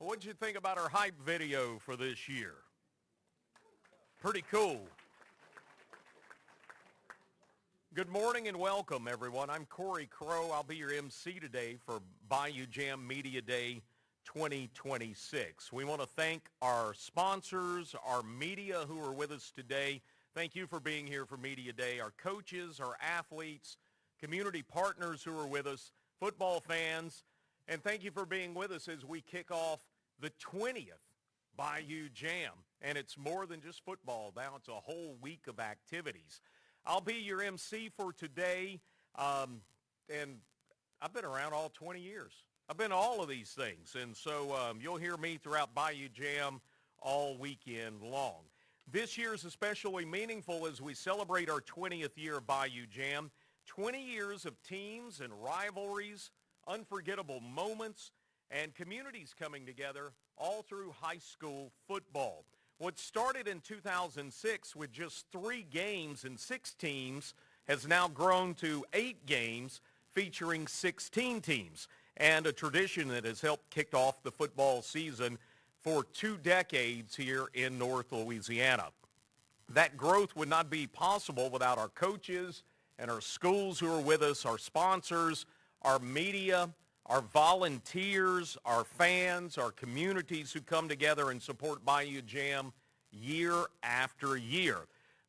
What'd you think about our hype video for this year? Pretty cool. Good morning and welcome, everyone. I'm Cory Crowe. I'll be your MC today for Bayou Jamb Media Day 2026. We want to thank our sponsors, our media who are with us today. Thank you for being here for Media Day. Our coaches, our athletes, community partners who are with us, football fans, and thank you for being with us as we kick off the 20th Bayou Jamb. And it's more than just football. Now it's a whole week of activities. I'll be your MC for today, and I've been around all 20 years. I've been to all of these things, and so you'll hear me throughout Bayou Jamb all weekend long. This year is especially meaningful as we celebrate our 20th year of Bayou Jamb. 20 years of teams and rivalries, unforgettable moments, and communities coming together all through high school football. What started in 2006 with just 3 games and 6 teams has now grown to 8 games featuring 16 teams, and a tradition that has helped kick off the football season for 2 decades here in North Louisiana. That growth would not be possible without our coaches and our schools who are with us, our sponsors, our media, our volunteers, our fans, our communities who come together and support Bayou Jamb year after year.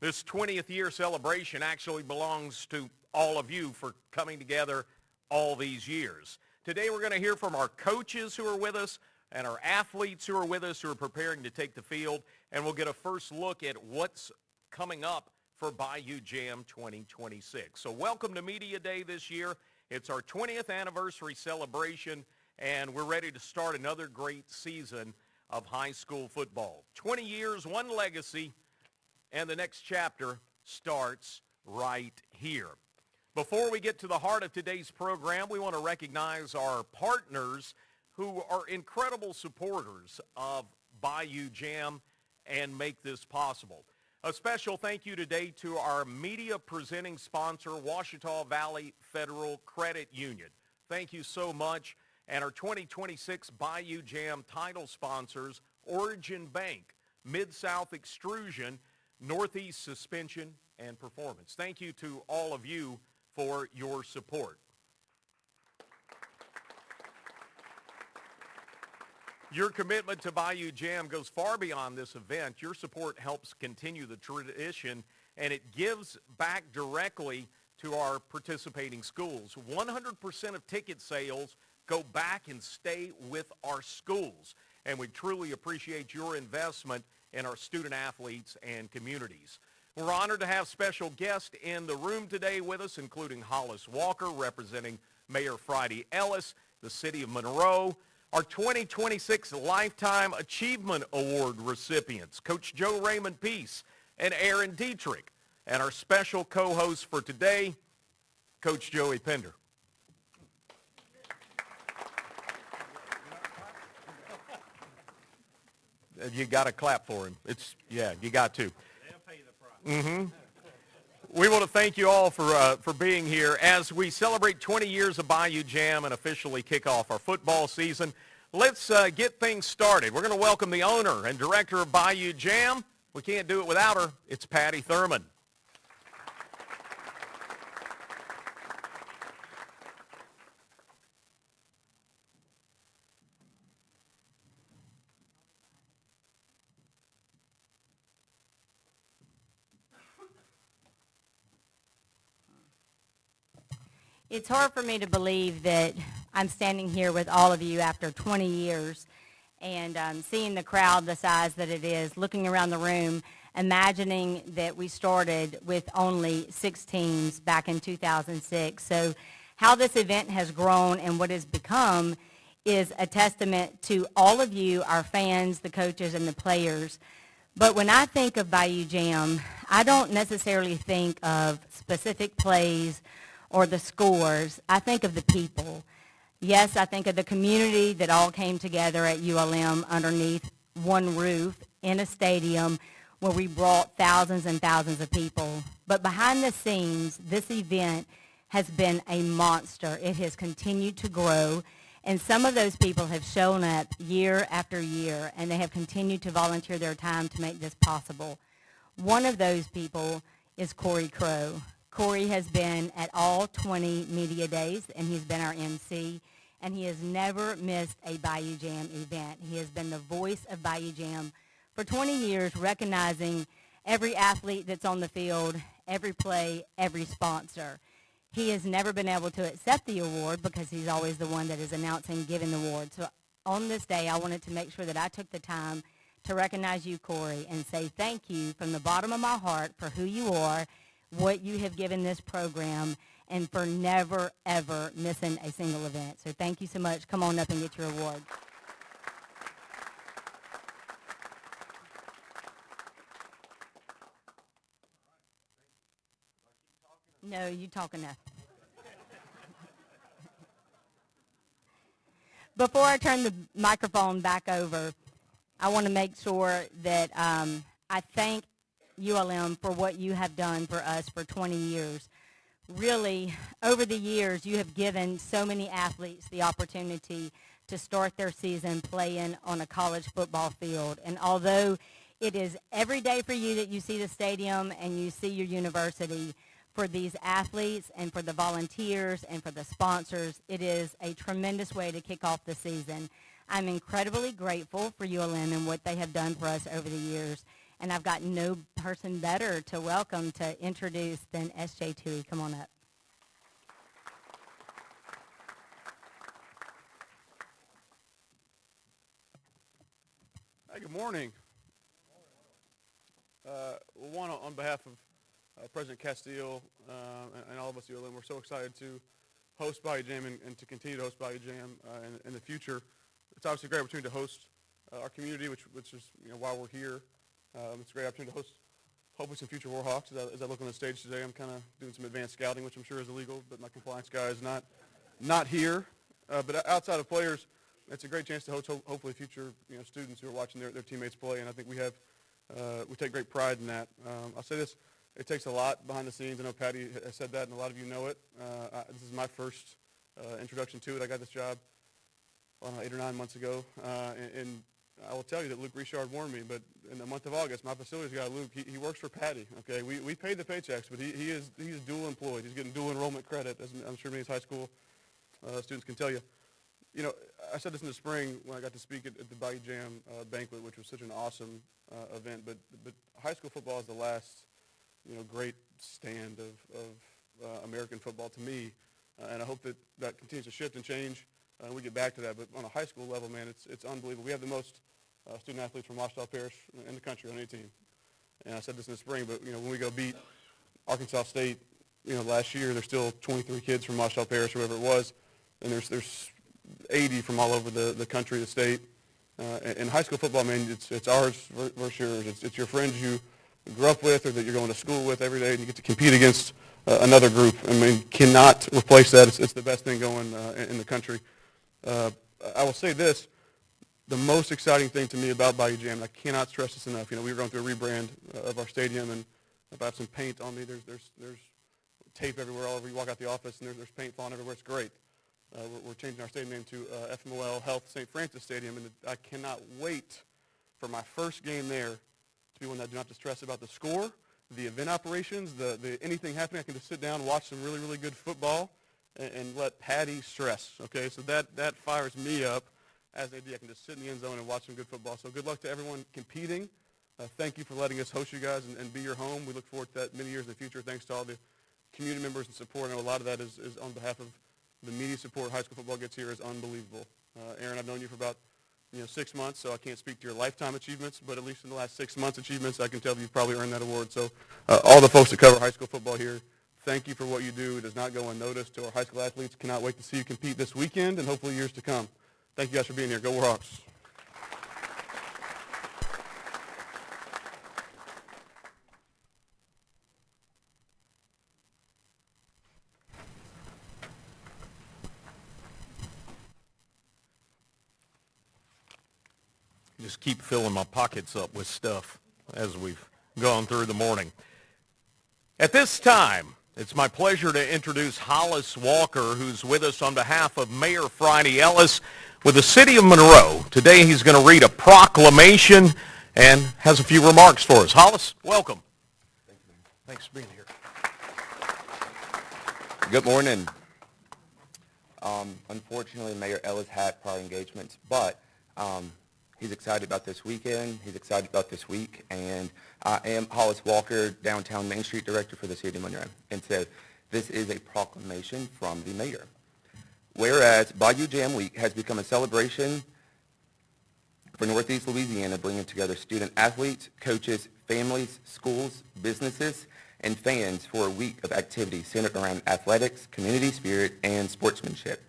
This 20th year celebration actually belongs to all of you for coming together all these years. Today we're going to hear from our coaches who are with us and our athletes who are with us who are preparing to take the field, and we'll get a first look at what's coming up for Bayou Jamb 2026. So welcome to Media Day this year. It's our 20th anniversary celebration, and we're ready to start another great season of high school football. 20 years, one legacy, and the next chapter starts right here. Before we get to the heart of today's program, we want to recognize our partners who are incredible supporters of Bayou Jamb and make this possible. A special thank you today to our media presenting sponsor, Ouachita Valley Federal Credit Union. Thank you so much. And our 2026 Bayou Jamb title sponsors, Origin Bank, Mid-South Extrusion, Northeast Suspension and Performance. Thank you to all of you for your support. Your commitment to Bayou Jamb goes far beyond this event. Your support helps continue the tradition, and it gives back directly to our participating schools. 100% of ticket sales go back and stay with our schools, and we truly appreciate your investment in our student athletes and communities. We're honored to have special guests in the room today with us, including Hollis Walker, representing Mayor Friday Ellis, the city of Monroe, our 2026 Lifetime Achievement Award recipients, Coach Joe Raymond Peace and Aaron Dietrich, and our special co-host for today, Coach Joey Pender. You got to clap for him. Yeah, you got to. They'll pay the price. We want to thank you all for being here as we celebrate 20 years of Bayou Jamb and officially kick off our football season. Let's get things started. We're going to welcome the owner and director of Bayou Jamb. We can't do it without her. It's Patty Thurman. It's hard for me to believe that I'm standing here with all of you after 20 years and seeing the crowd the size that it is, looking around the room, imagining that we started with only 6 teams back in 2006. So how this event has grown and what it's become is a testament to all of you, our fans, the coaches, and the players. But when I think of Bayou Jamb, I don't necessarily think of specific plays or the scores. I think of the people. Yes, I think of the community that all came together at ULM underneath one roof in a stadium where we brought thousands and thousands of people. But behind the scenes, this event has been a monster. It has continued to grow, And some of those people have shown up year after year, and they have continued to volunteer their time to make this possible. One of those people is Cory Crowe. Cory has been at all 20 media days, and he's been our MC, and he has never missed a Bayou Jamb event. He has been the voice of Bayou Jamb for 20 years, recognizing every athlete that's on the field, every play, every sponsor. He has never been able to accept the award because he's always the one that is announcing, giving the award. So on this day, I wanted to make sure that I took the time to recognize you, Cory, and say thank you from the bottom of my heart for who you are, what you have given this program, and for never, ever missing a single event. So thank you so much. Come on up and get your award. No, you talk enough. Before I turn the microphone back over, I want to make sure that I thank ULM for what you have done for us for 20 years. Really, over the years, you have given so many athletes the opportunity to start their season playing on a college football field. And although it is every day for you that you see the stadium and you see your university, for these athletes and for the volunteers and for the sponsors, it is a tremendous way to kick off the season. I'm incredibly grateful for ULM and what they have done for us over the years. And I've got no person better to welcome, to introduce than S.J. Tui. Come on up. Hi, good morning. One, on behalf of President Castillo and all of us at ULM, we're so excited to host Bayou Jamb and to continue to host Bayou Jamb in the future. It's obviously a great opportunity to host our community, which is why we're here. It's a great opportunity to host hopefully some future Warhawks. As I look on the stage today, I'm kind of doing some advanced scouting, which I'm sure is illegal, but my compliance guy is not here. But outside of players, it's a great chance to host hopefully future students who are watching their teammates play, and I think we take great pride in that. I'll say this. It takes a lot behind the scenes. I know Patty has said that, and a lot of you know it. This is my first introduction to it. I got this job 8 or 9 months ago, and I will tell you that Luke Richard warned me, but in the month of August, my facilities guy, Luke, he works for Patty, okay? We pay the paychecks, but he's dual employed. He's getting dual enrollment credit, as I'm sure many high school students can tell you. I said this in the spring when I got to speak at the Bayou Jamb banquet, which was such an awesome event, but high school football is the last great stand of American football to me, and I hope that continues to shift and change, and we get back to that. But on a high school level, man, it's unbelievable. We have the most student athletes from Ouachita Parish in the country on any team, and I said this in the spring, but when we go beat Arkansas State, last year, there's still 23 kids from Ouachita Parish, or whatever it was, and there's 80 from all over the country, the state. And high school football, man, it's ours versus yours. It's your friends you grew up with or that you're going to school with every day, and you get to compete against another group. I mean, cannot replace that. It's the best thing going in the country. I will say this. The most exciting thing to me about Bayou Jamb, and I cannot stress this enough, we were going through a rebrand of our stadium, and I have some paint on me. There's tape everywhere all over. You walk out the office, and there's paint falling everywhere. It's great. We're changing our stadium name to FMOL Health St. Francis Stadium, and I cannot wait for my first game there to be one that I do not have to stress about the score, the event operations, the anything happening. I can just sit down, watch some really, really good football, and let Patty stress, okay? So that fires me up as AD. I can just sit in the end zone and watch some good football. So good luck to everyone competing. Thank you for letting us host you guys and be your home. We look forward to that many years in the future. Thanks to all the community members and support. I know a lot of that is on behalf of the media support high school football gets here is unbelievable. Aaron, I've known you for about 6 months, so I can't speak to your lifetime achievements, but at least in the last 6 months' achievements, I can tell you've probably earned that award. So all the folks that cover high school football here, thank you for what you do. It does not go unnoticed to our high school athletes. Cannot wait to see you compete this weekend and hopefully years to come. Thank you guys for being here. Go Warhawks. Just keep filling my pockets up with stuff as we've gone through the morning. At this time, It's my pleasure to introduce Hollis Walker, who's with us on behalf of Mayor Friday Ellis with the City of Monroe. Today he's going to read a proclamation and has a few remarks for us. Hollis, welcome. Thank you. Thanks for being here. Good morning. Unfortunately, Mayor Ellis had prior engagements, but he's excited about this weekend. He's excited about this week, and I am Hollis Walker, Downtown Main Street Director for the City of Monroe. And so this is a proclamation from the mayor. Whereas Bayou Jamb Week has become a celebration for Northeast Louisiana, bringing together student athletes, coaches, families, schools, businesses, and fans for a week of activities centered around athletics, community spirit, and sportsmanship.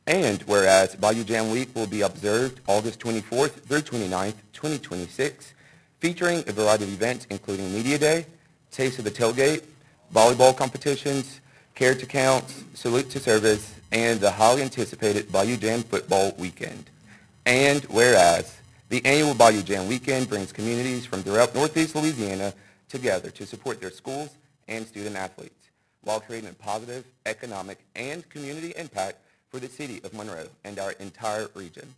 And whereas Bayou Jamb Week will be observed August 24th through 29th, 2026, featuring a variety of events including Media Day, Taste of the Tailgate, volleyball competitions, Care to Counts, Salute to Service, and the highly anticipated Bayou Jamb Football Weekend. And whereas the annual Bayou Jamb Weekend brings communities from throughout Northeast Louisiana together to support their schools and student athletes while creating a positive economic and community impact for the City of Monroe and our entire region.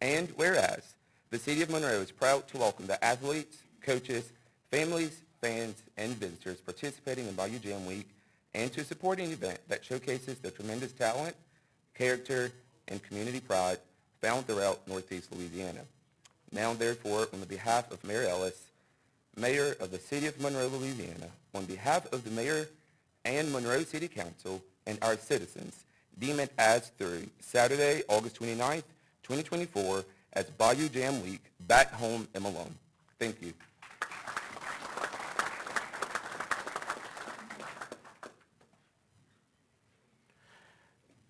And whereas the City of Monroe is proud to welcome the athletes, coaches, families, fans, and visitors participating in Bayou Jamb Week and to support an event that showcases the tremendous talent, character, and community pride found throughout Northeast Louisiana. Now, therefore, on the behalf of Mayor Ellis, Mayor of the City of Monroe, Louisiana, on behalf of the Mayor and Monroe City Council and our citizens, deem it as through Saturday, August 29th, 2024, as Bayou Jamb Week, back home and alone. Thank you.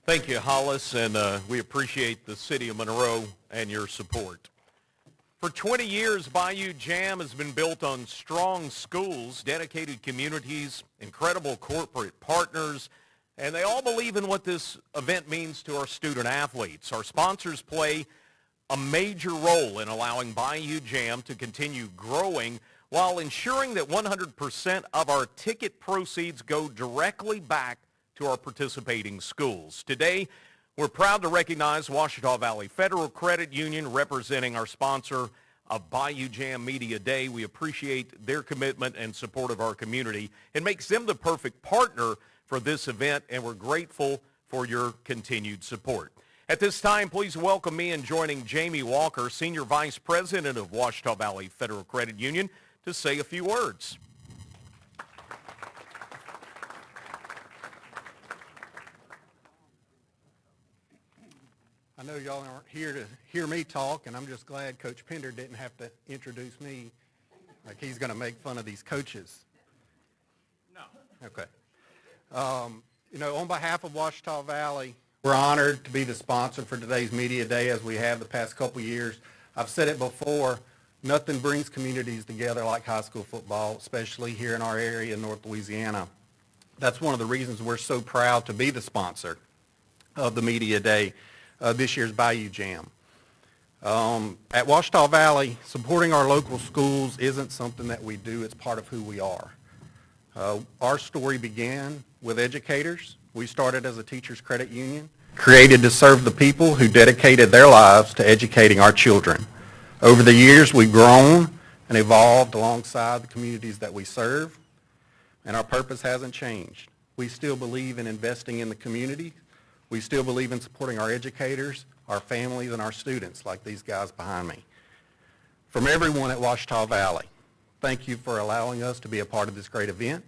Thank you, Hollis, and we appreciate the City of Monroe and your support. For 20 years, Bayou Jamb has been built on strong schools, dedicated communities, incredible corporate partners, and they all believe in what this event means to our student athletes. Our sponsors play a major role in allowing Bayou Jamb to continue growing while ensuring that 100% of our ticket proceeds go directly back to our participating schools. Today, we're proud to recognize Ouachita Valley Federal Credit Union representing our sponsor of Bayou Jamb Media Day. We appreciate their commitment and support of our community. It makes them the perfect partner for this event, and we're grateful for your continued support. At this time, please welcome me in joining Jamie Walker, Senior Vice President of Ouachita Valley Federal Credit Union, to say a few words. I know y'all aren't here to hear me talk, and I'm just glad Coach Pender didn't have to introduce me like he's going to make fun of these coaches. No. Okay. On behalf of Ouachita Valley, we're honored to be the sponsor for today's Media Day as we have the past couple years. I've said it before, nothing brings communities together like high school football, especially here in our area in North Louisiana. That's one of the reasons we're so proud to be the sponsor of the Media Day, this year's Bayou Jamb. At Ouachita Valley, supporting our local schools isn't something that we do, it's part of who we are. Our story began with educators. We started as a teachers credit union, created to serve the people who dedicated their lives to educating our children. Over the years, we've grown and evolved alongside the communities that we serve, and our purpose hasn't changed. We still believe in investing in the community. We still believe in supporting our educators, our families, and our students, like these guys behind me. From everyone at Ouachita Valley, thank you for allowing us to be a part of this great event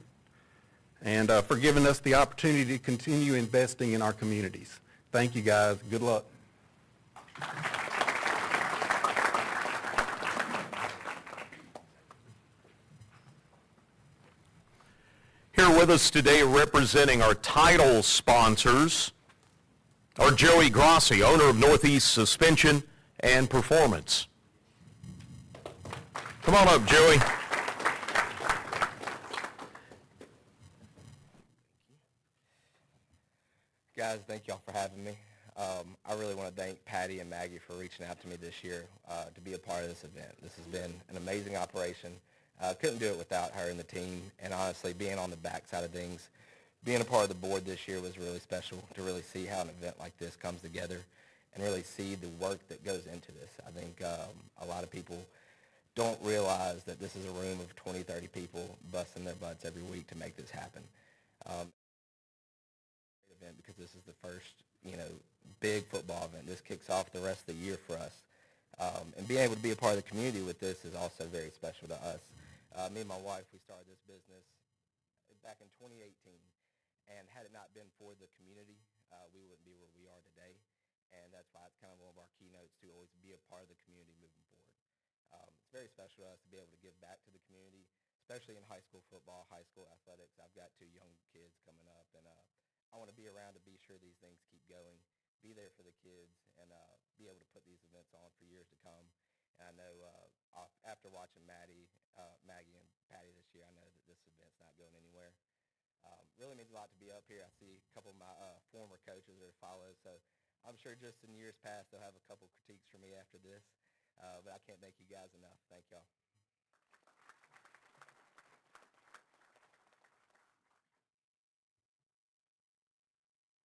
and for giving us the opportunity to continue investing in our communities. Thank you, guys. Good luck. Here with us today representing our title sponsors are Joey Grossi, owner of Northeast Suspension and Performance. Come on up, Joey. Guys, thank y'all for having me. I really want to thank Patty and Maggie for reaching out to me this year to be a part of this event. This has been an amazing operation, Couldn't do it without her and the team, and honestly, being on the backside of things, being a part of the board this year was really special to really see how an event like this comes together and really see the work that goes into this. I think a lot of people don't realize that this is a room of 20, 30 people busting their butts every week to make this happen. Event because this is the first, big football event. This kicks off the rest of the year for us. And being able to be a part of the community with this is also very special to us. Me and my wife, we started this business back in 2018, and had it not been for the community, we wouldn't be where we are today. And that's why it's kind of one of our keynotes to always be a part of the community moving forward. It's very special to us to be able to give back to the community, especially in high school football, high school athletics. I've got 2 young kids coming up, and I want to be around to be sure these things keep going, be there for the kids, and be able to put these events on for years to come. And I know after watching Maggie and Patty this year, I know that this event's not going anywhere. Really means a lot to be up here. I see a couple of my former coaches that follow, so I'm sure just in years past they'll have a couple critiques for me after this, but I can't thank you guys enough. Thank y'all.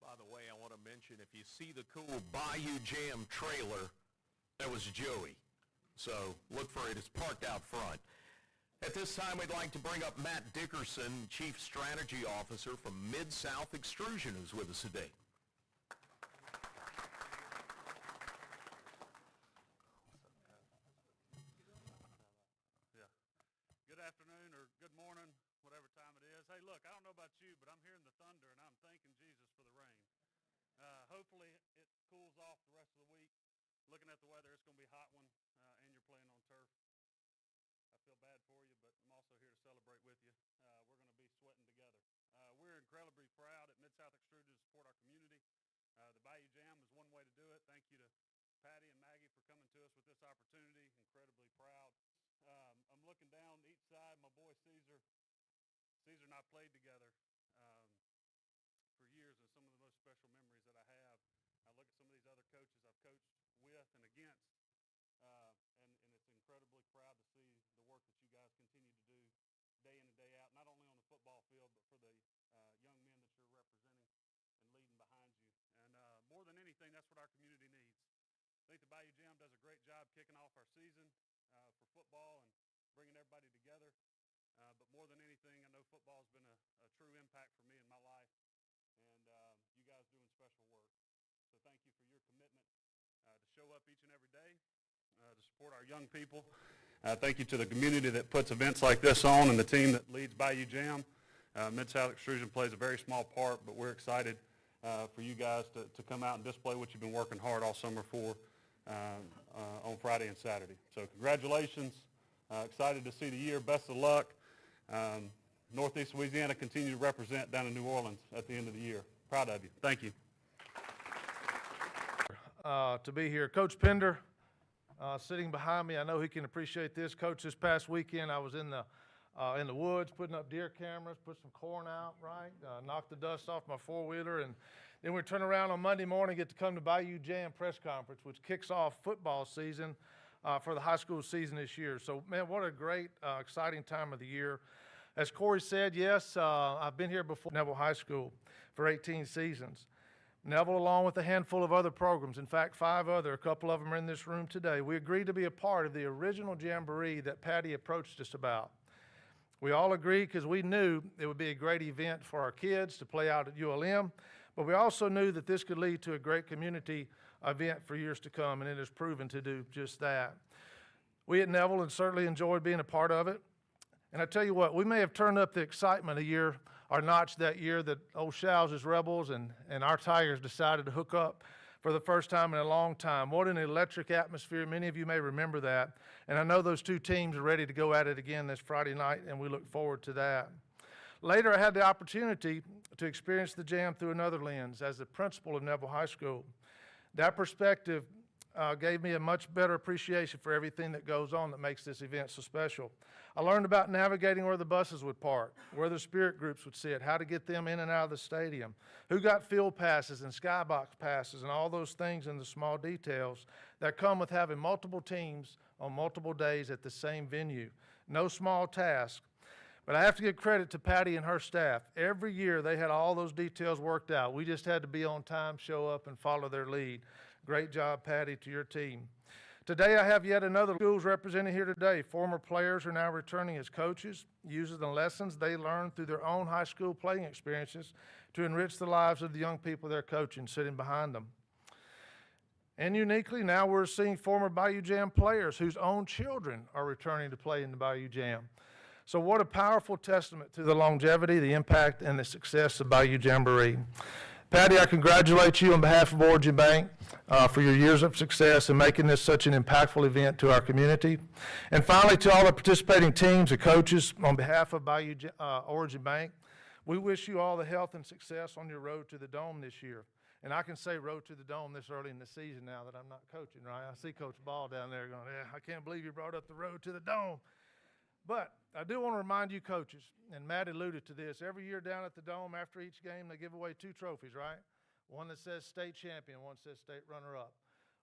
By the way, I want to mention, if you see the cool Bayou Jamb trailer, that was Joey. So look for it. It's parked out front. At this time, we'd like to bring up Matt Dickerson, Chief Strategy Officer from Mid-South Extrusion, who's with us today. Good afternoon or good morning, whatever time it is. Hey, look, I don't know about you, but I'm hearing the thunder, and I'm thanking Jesus for the rain. Hopefully it cools off the rest of the week. Looking at the weather, it's going to be a hot one, and you're playing on turf. I feel bad for you, but I'm also here to celebrate with you. We're going to be sweating together. We're incredibly proud at Mid-South Extrusion to support our community. The Bayou Jamb is one way to do it. Thank you to Patty and Maggie for coming to us with this opportunity. Incredibly proud. I'm looking down each side. My boy Caesar and I played together for years, and some of the most special memories that I have. I look at some of these other coaches I've coached with and against, and it's incredibly proud to see the work that you guys continue to do day in and day out, not only on the football field, but for the young men that you're representing and leading behind you. And more than anything, that's what our community needs. I think the Bayou Jamb does a great job kicking off our season for football and bringing everybody together. But more than anything, I know football has been a true impact for me in my life, and you guys doing special work. So thank you for your commitment to show up each and every day, to support our young people. Thank you to the community that puts events like this on and the team that leads Bayou Jamb. Mid-South Extrusion plays a very small part, but we're excited for you guys to come out and display what you've been working hard all summer for on Friday and Saturday. So congratulations. Excited to see the year. Best of luck. Northeast Louisiana continue to represent down in New Orleans at the end of the year. Proud of you. Thank you. To be here. Coach Pender sitting behind me. I know he can appreciate this. Coach, this past weekend I was in the woods putting up deer cameras, put some corn out, right? Knocked the dust off my four-wheeler, and then we turn around on Monday morning, get to come to Bayou Jamb press conference, which kicks off football season for the high school season this year. So, man, what a great, exciting time of the year. As Cory said, yes, I've been here before Neville High School for 18 seasons. Neville, along with a handful of other programs, in fact, 5 other, a couple of them are in this room today, we agreed to be a part of the original jamboree that Patty approached us about. We all agreed because we knew it would be a great event for our kids to play out at ULM, but we also knew that this could lead to a great community event for years to come, and it has proven to do just that. We at Neville and certainly enjoyed being a part of it. And I tell you what, we may have turned up the excitement a year or notch that year that old Shaw's Rebels and our Tigers decided to hook up for the first time in a long time. What an electric atmosphere. Many of you may remember that. And I know those 2 teams are ready to go at it again this Friday night, and we look forward to that. Later, I had the opportunity to experience the Jam through another lens as the principal of Neville High School. That perspective gave me a much better appreciation for everything that goes on that makes this event so special. I learned about navigating where the buses would park, where the spirit groups would sit, how to get them in and out of the stadium, who got field passes and skybox passes, and all those things and the small details that come with having multiple teams on multiple days at the same venue. No small task. But I have to give credit to Patty and her staff. Every year they had all those details worked out. We just had to be on time, show up, and follow their lead. Great job, Patty, to your team. Today I have yet another schools represented here today. Former players are now returning as coaches, using the lessons they learned through their own high school playing experiences to enrich the lives of the young people they're coaching, sitting behind them. And uniquely, now we're seeing former Bayou Jamb players whose own children are returning to play in the Bayou Jamb. So what a powerful testament to the longevity, the impact, and the success of Bayou Jamboree. Patty, I congratulate you on behalf of Origin Bank for your years of success in making this such an impactful event to our community. And finally, to all the participating teams and coaches, on behalf of Origin Bank, we wish you all the health and success on your road to the Dome this year. And I can say road to the Dome this early in the season now that I'm not coaching, right? I see Coach Ball down there going, yeah, I can't believe you brought up the road to the Dome. But I do want to remind you coaches, and Matt alluded to this, every year down at the Dome after each game they give away 2 trophies, right? One that says state champion, one says state runner-up.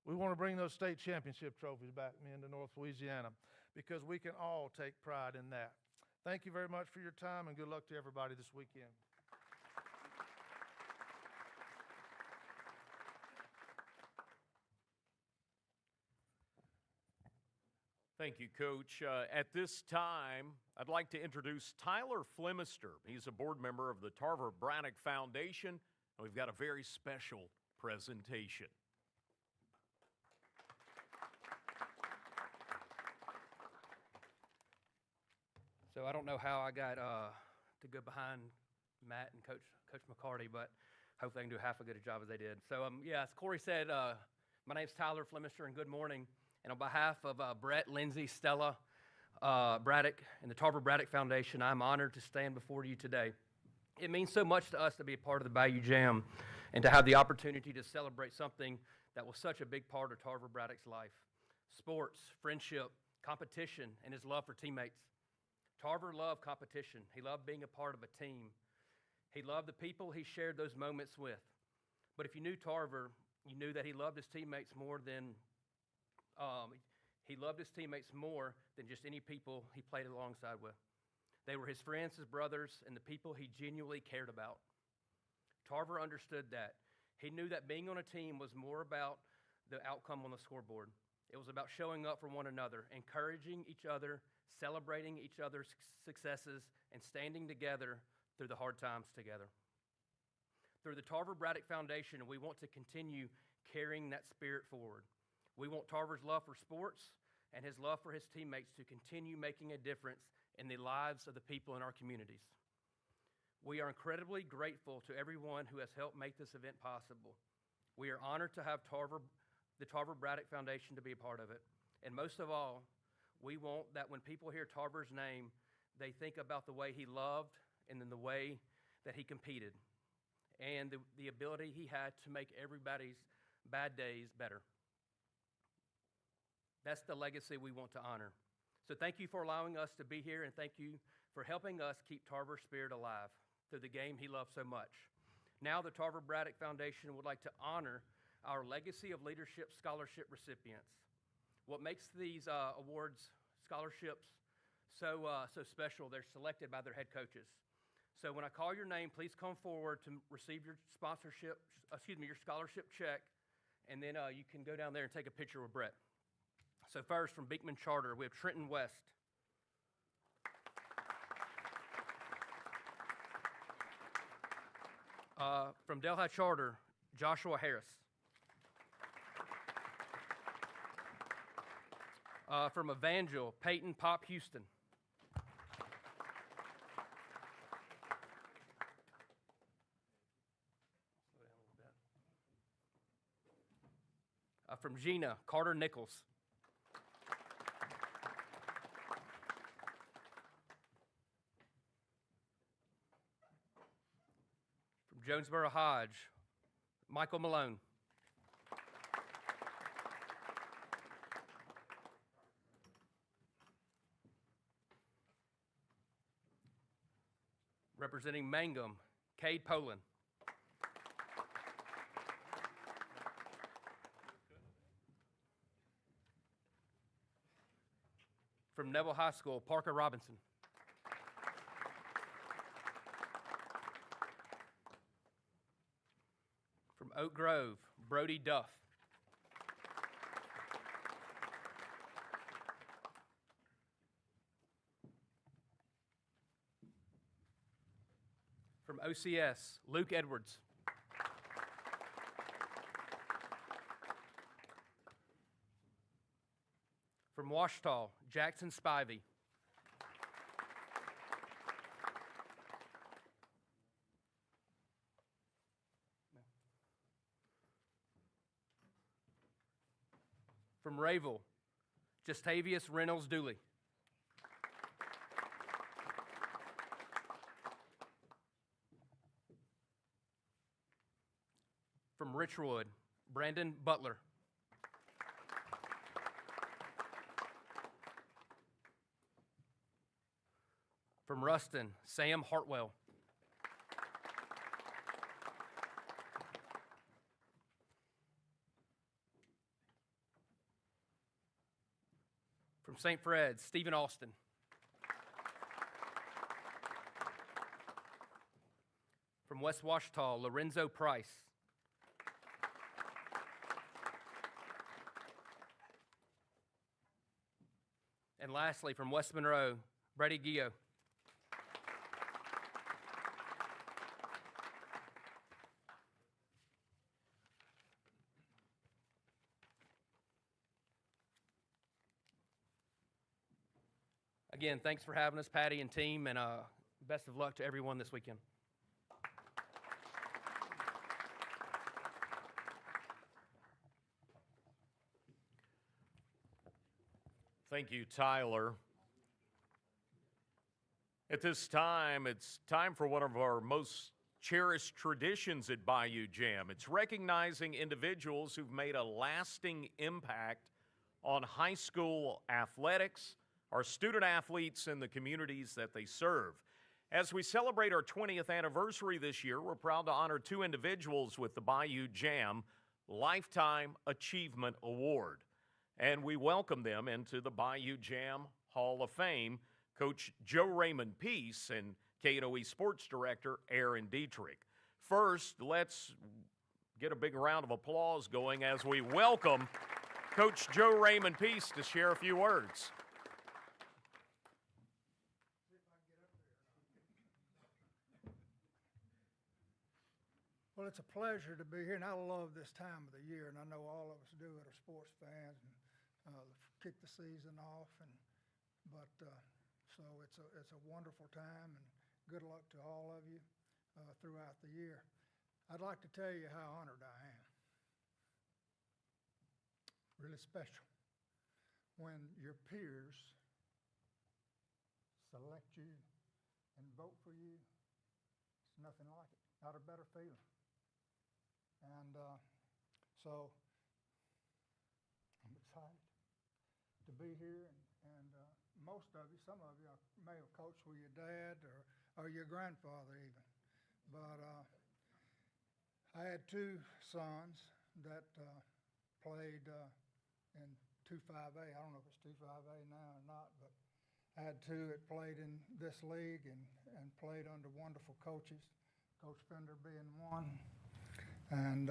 We want to bring those state championship trophies back into North Louisiana because we can all take pride in that. Thank you very much for your time, and good luck to everybody this weekend. Thank you, Coach. At this time, I'd like to introduce Tyler Flemister. He's a board member of the Tarver Braddock Foundation, and we've got a very special presentation. So I don't know how I got to go behind Matt and Coach McCarty, but hopefully I can do half as good a job as they did. So yeah, as Cory said, my name's Tyler Flemister, and good morning. And on behalf of Brett, Lindsay, Stella, Braddock, and the Tarver Braddock Foundation, I'm honored to stand before you today. It means so much to us to be a part of the Bayou Jamb and to have the opportunity to celebrate something that was such a big part of Tarver Braddock's life. Sports, friendship, competition, and his love for teammates. Tarver loved competition. He loved being a part of a team. He loved the people he shared those moments with. But if you knew Tarver, you knew that he loved his teammates more than just any people he played alongside with. They were his friends, his brothers, and the people he genuinely cared about. Tarver understood that. He knew that being on a team was more about the outcome on the scoreboard. It was about showing up for one another, encouraging each other, celebrating each other's successes, and standing together through the hard times together. Through the Tarver Braddock Foundation, we want to continue carrying that spirit forward. We want Tarver's love for sports and his love for his teammates to continue making a difference in the lives of the people in our communities. We are incredibly grateful to everyone who has helped make this event possible. We are honored to have the Tarver Braddock Foundation to be a part of it. And most of all, we want that when people hear Tarver's name, they think about the way he loved and then the way that he competed and the ability he had to make everybody's bad days better. That's the legacy we want to honor. So thank you for allowing us to be here, and thank you for helping us keep Tarver's spirit alive through the game he loved so much. Now the Tarver Braddock Foundation would like to honor our Legacy of Leadership Scholarship recipients. What makes these awards, scholarships, so special, they're selected by their head coaches. So when I call your name, please come forward to receive your your scholarship check, and then you can go down there and take a picture with Brett. So first, from Beekman Charter, we have Trenton West. From Delhi Charter, Joshua Harris. From Evangel, Peyton Pop Houston. From Gina, Carter Nichols. From Jonesboro Hodge, Michael Malone. Representing Mangum, Cade Poland. From Neville High School, Parker Robinson. From Oak Grove, Brody Duff. From OCS, Luke Edwards. From Washita, Jackson Spivey. From Rayville, Justavius Reynolds Dooley. From Richwood, Brandon Butler. From Ruston, Sam Hartwell. From St. Fred's, Stephen Austin. From West Washita, Lorenzo Price. And lastly, from West Monroe, Brady Gio. Again, thanks for having us, Patty and team, and best of luck to everyone this weekend. Thank you, Tyler. At this time, it's time for one of our most cherished traditions at Bayou Jamb. It's recognizing individuals who've made a lasting impact on high school athletics, our student athletes, and the communities that they serve. As we celebrate our 20th anniversary this year, we're proud to honor two individuals with the Bayou Jamb Lifetime Achievement Award. And we welcome them into the Bayou Jamb Hall of Fame, Coach Joe Raymond Peace and KEDM Sports Director Aaron Dietrich. First, let's get a big round of applause going as we welcome Coach Joe Raymond Peace to share a few words. Well, it's a pleasure to be here, and I love this time of the year, and I know all of us do it, are sports fans, and kick the season off, so it's a wonderful time, and good luck to all of you throughout the year. I'd like to tell you how honored I am. Really special when your peers select you and vote for you. It's nothing like it, not a better feeling. And so I'm excited to be here, and most of you, some of you may have coached with your dad or your grandfather even. But I had two sons that played in 2-5A. I don't know if it's 2-5A now or not, but I had two that played in this league and played under wonderful coaches, Coach Pender being one. And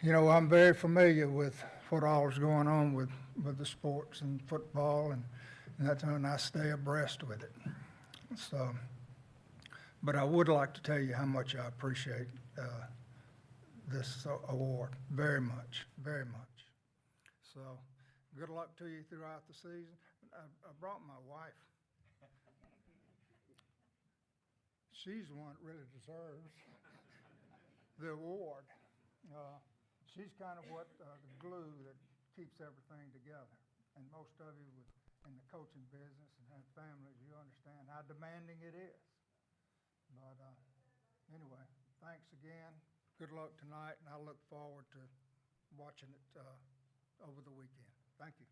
you know, I'm very familiar with what all is going on with the sports and football, and that's when I stay abreast with it. So, but I would like to tell you how much I appreciate this award very much, very much. So, good luck to you throughout the season. I brought my wife. She's the one that really deserves the award. She's kind of what the glue that keeps everything together. And most of you in the coaching business and have families, you understand how demanding it is. But anyway, thanks again. Good luck tonight, and I look forward to watching it over the weekend. Thank you.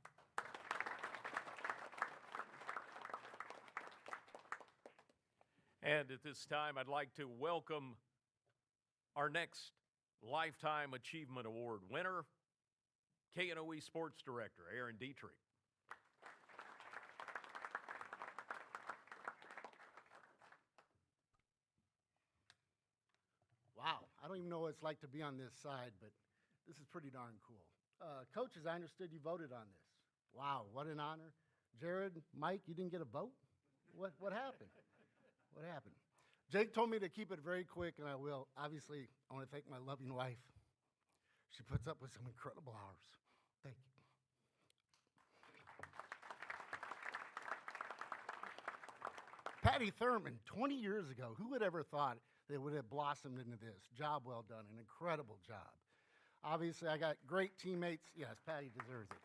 And at this time, I'd like to welcome our next Lifetime Achievement Award winner, KNOE Sports Director, Aaron Dietrich. Wow, I don't even know what it's like to be on this side, but this is pretty darn cool. Coaches, I understood you voted on this. Wow, what an honor. Jared, Mike, you didn't get a vote? What happened? What happened? Jake told me to keep it very quick, and I will. Obviously, I want to thank my loving wife. She puts up with some incredible hours. Thank you. Patty Thurman, 20 years ago, who would ever thought that would have blossomed into this? Job well done, an incredible job. Obviously, I got great teammates. Yes, Patty deserves it.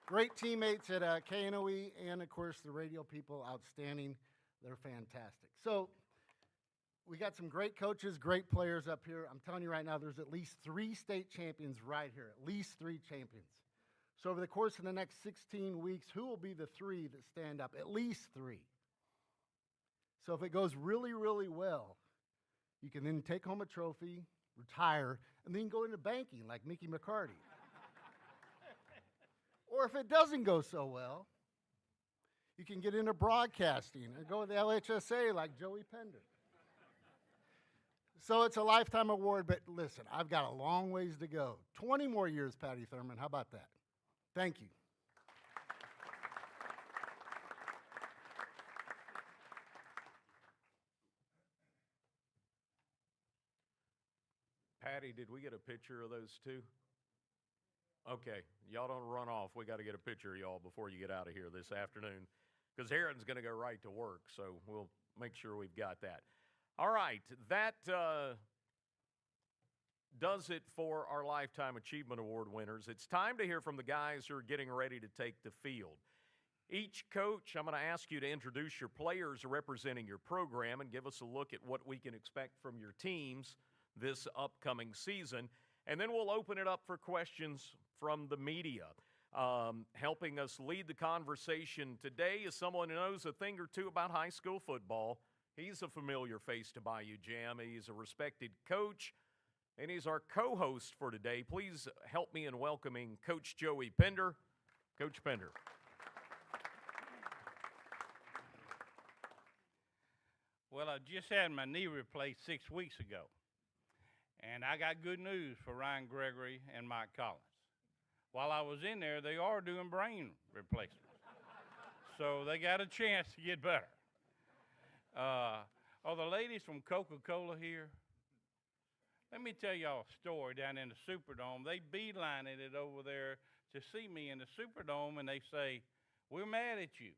Great teammates at KNOE and, of course, the radio people, outstanding. They're fantastic. So we got some great coaches, great players up here. I'm telling you right now, there's at least 3 state champions right here, at least 3 champions. So over the course of the next 16 weeks, who will be the 3 that stand up? At least 3. So if it goes really, really well, you can then take home a trophy, retire, and then go into banking like Mickey McCarty. Or if it doesn't go so well, you can get into broadcasting and go to the LHSA like Joey Pender. So it's a lifetime award, but listen, I've got a long ways to go. 20 more years, Patty Thurman. How about that? Thank you. Patty, did we get a picture of those 2? Okay, y'all don't run off. We got to get a picture of y'all before you get out of here this afternoon, because Aaron's going to go right to work, so we'll make sure we've got that. All right, that does it for our Lifetime Achievement Award winners. It's time to hear from the guys who are getting ready to take the field. Each coach, I'm going to ask you to introduce your players representing your program and give us a look at what we can expect from your teams this upcoming season. And then we'll open it up for questions from the media. Helping us lead the conversation today is someone who knows a thing or two about high school football. He's a familiar face to Bayou Jamb. He's a respected coach, and he's our co-host for today. Please help me in welcoming Coach Joey Pender. Coach Pender. Well, I just had my knee replaced 6 weeks ago. And I got good news for Ryan Gregory and Mike Collins. While I was in there, they are doing brain replacements. So they got a chance to get better. Are the ladies from Coca-Cola here? Let me tell y'all a story down in the Superdome. They beelined it over there to see me in the Superdome, and they say, "We're mad at you.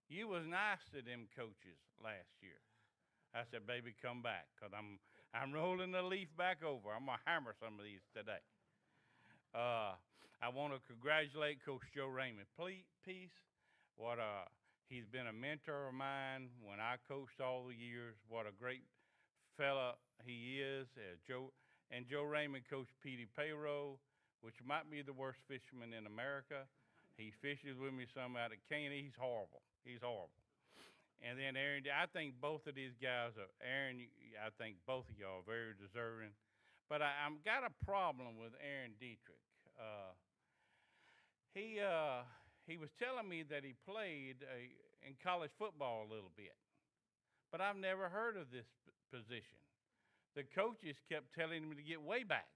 You was nice to them coaches last year." I said, "Baby, come back, because I'm rolling the leaf back over. I'm going to hammer some of these today." I want to congratulate Coach Joe Raymond. Peace. He's been a mentor of mine when I coached all the years. What a great fella he is. Joe Raymond coached Petey Payroll, which might be the worst fisherman in America. He fishes with me some out at Caney. He's horrible. He's horrible. And then Aaron, I think both of these guys I think both of y'all are very deserving. But I've got a problem with Aaron Dietrich. He was telling me that he played in college football a little bit. But I've never heard of this position. The coaches kept telling him to get way back.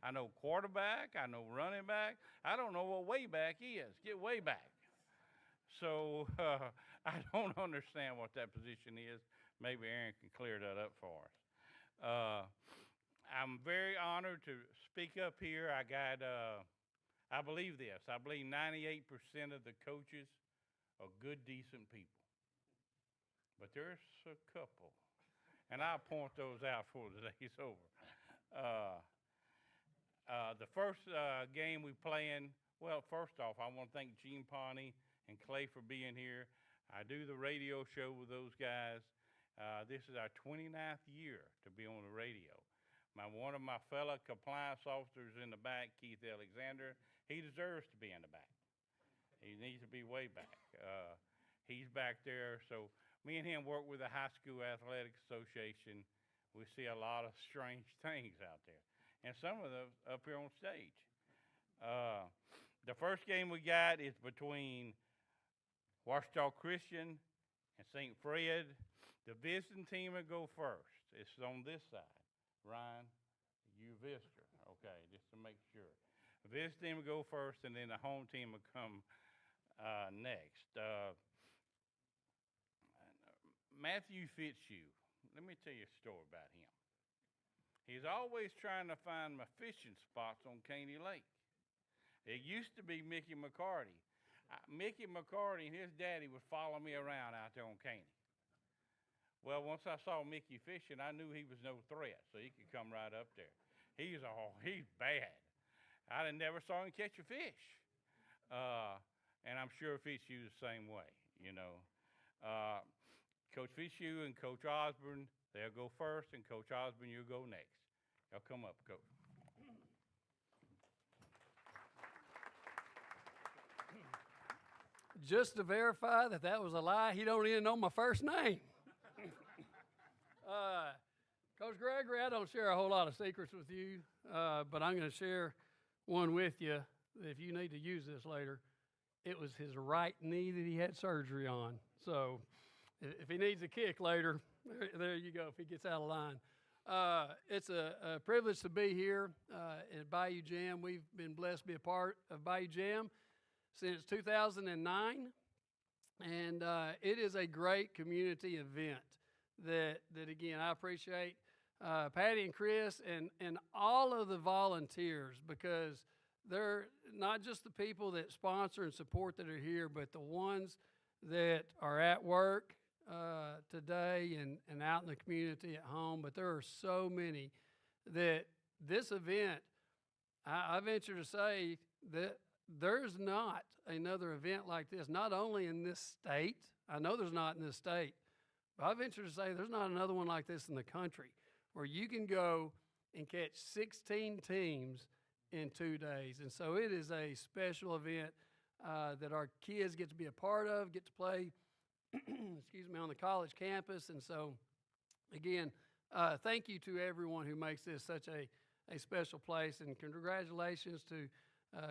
I know quarterback, I know running back. I don't know what way back is. Get way back. So I don't understand what that position is. Maybe Aaron can clear that up for us. I'm very honored to speak up here. I believe this. I believe 98% of the coaches are good, decent people. But there's a couple. And I'll point those out before the day's over. The first game we playing, well, first off, I want to thank Gene Pawnee and Clay for being here. I do the radio show with those guys. This is our 29th year to be on the radio. One of my fellow compliance officers in the back, Keith Alexander, he deserves to be in the back. He needs to be way back. He's back there. So me and him work with the High School Athletic Association. We see a lot of strange things out there, and some of those up here on stage. The first game we got is between Washita Christian and St. Fred. The visiting team will go first. It's on this side. Ryan, you visitor. Okay, just to make sure. The visiting team will go first, and then the home team will come next. Matthew Fitzhugh, let me tell you a story about him. He's always trying to find my fishing spots on Caney Lake. It used to be Mickey McCarty. Mickey McCarty and his daddy would follow me around out there on Caney. Well, once I saw Mickey fishing, I knew he was no threat, so he could come right up there. He's bad. I never saw him catch a fish. And I'm sure Fitzhugh the same way, you know. Coach Fitzhugh and Coach Osborne, they'll go first, and Coach Osborne, you'll go next. Y'all come up, Coach. Just to verify that that was a lie, he don't even know my first name. Coach Gregory, I don't share a whole lot of secrets with you, but I'm going to share one with you. If you need to use this later, it was his right knee that he had surgery on. So if he needs a kick later, there you go, if he gets out of line. It's a privilege to be here at Bayou Jamb. We've been blessed to be a part of Bayou Jamb since 2009, and it is a great community event that again, I appreciate Patty and Chris and all of the volunteers, because they're not just the people that sponsor and support that are here, but the ones that are at work today and out in the community at home. But there are so many that this event, I venture to say that there's not another event like this, not only in this state. I know there's not in this state, but I venture to say there's not another one like this in the country, where you can go and catch 16 teams in 2 days. And so it is a special event that our kids get to be a part of, get to play, excuse me, on the college campus. And so, again, thank you to everyone who makes this such a special place, and congratulations to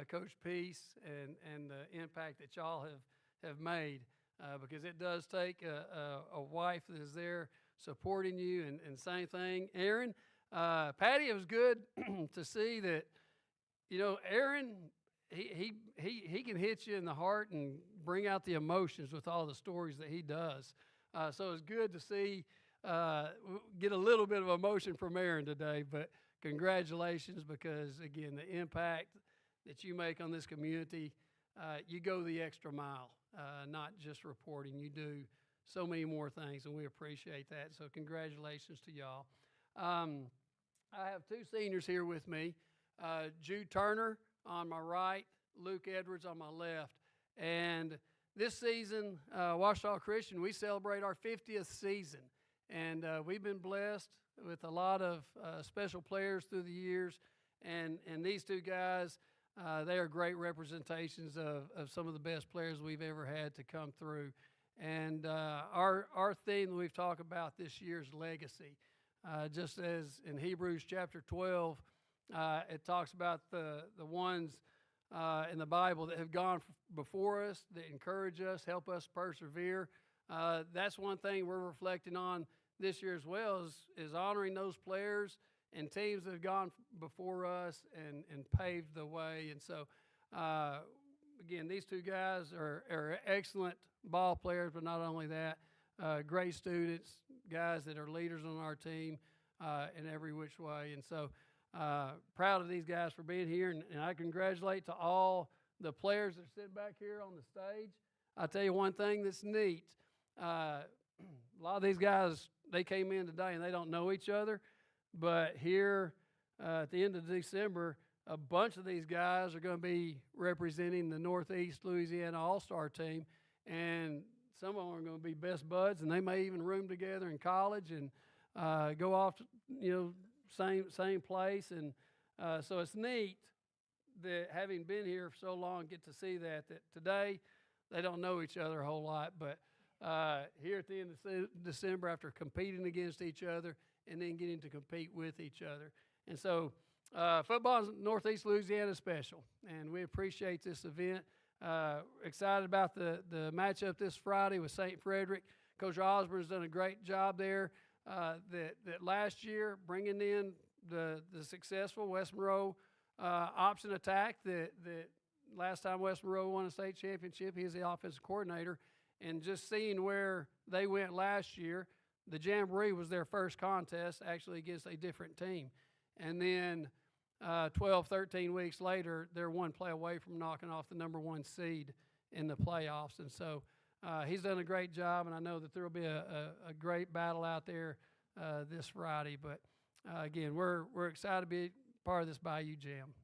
Coach Peace and the impact that y'all have made, because it does take a wife that is there supporting you, and same thing, Aaron. Patty, it was good to see that, you know, Aaron, he can hit you in the heart and bring out the emotions with all the stories that he does. So it's good to see, get a little bit of emotion from Aaron today, but congratulations, because, again, the impact that you make on this community, you go the extra mile, not just reporting. You do so many more things, and we appreciate that. So congratulations to y'all. I have two seniors here with me, Jude Turner on my right, Luke Edwards on my left. And this season, Washita Christian, we celebrate our 50th season. And we've been blessed with a lot of special players through the years. And these two guys, they are great representations of some of the best players we've ever had to come through. And our theme that we've talked about this year is legacy. Just as in Hebrews chapter 12, it talks about the ones in the Bible that have gone before us, that encourage us, help us persevere. That's one thing we're reflecting on this year as well, is honoring those players and teams that have gone before us and paved the way. And so, again, these two guys are excellent ball players, but not only that, great students, guys that are leaders on our team in every which way. And so, proud of these guys for being here, and I congratulate to all the players that are sitting back here on the stage. I'll tell you one thing that's neat. A lot of these guys, they came in today and they don't know each other, but here at the end of December, a bunch of these guys are going to be representing the Northeast Louisiana All-Star team, and some of them are going to be best buds, and they may even room together in college and go off to, same place. And so it's neat that, having been here for so long, get to see that today they don't know each other a whole lot, but here at the end of December after competing against each other and then getting to compete with each other. And so football in Northeast Louisiana is special, and we appreciate this event. Excited about the matchup this Friday with St. Frederick. Coach Osborne's done a great job there. That last year, bringing in the successful West Monroe option attack that last time West Monroe won a state championship, he was the offensive coordinator. And just seeing where they went last year, the jamboree was their first contest, actually against a different team. And then 12, 13 weeks later, they're one play away from knocking off the number 1 seed in the playoffs. And so he's done a great job, and I know that there will be a great battle out there this Friday. But again, we're excited to be part of this Bayou Jamb.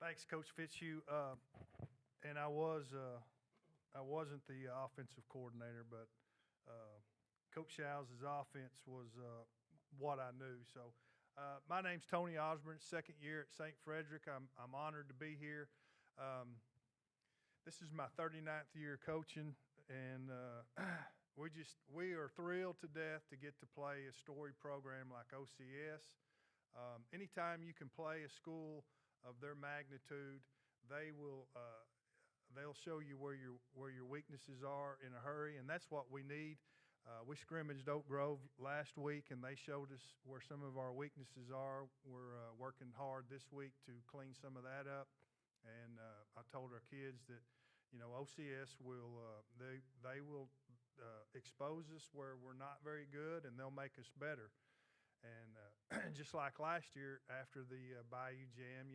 Thanks, Coach Fitzhugh. And I wasn't the offensive coordinator, but Coach Show's offense was what I knew. So my name's Tony Osborne, second year at St. Frederick. I'm honored to be here. This is my 39th year coaching, and we are thrilled to death to get to play a storied program like OCS. Anytime you can play a school of their magnitude, they'll show you where your weaknesses are in a hurry, and that's what we need. We scrimmaged Oak Grove last week, and they showed us where some of our weaknesses are. We're working hard this week to clean some of that up, and I told our kids that, OCS will they will expose us where we're not very good, and they'll make us better. And just like last year after the Bayou Jamb,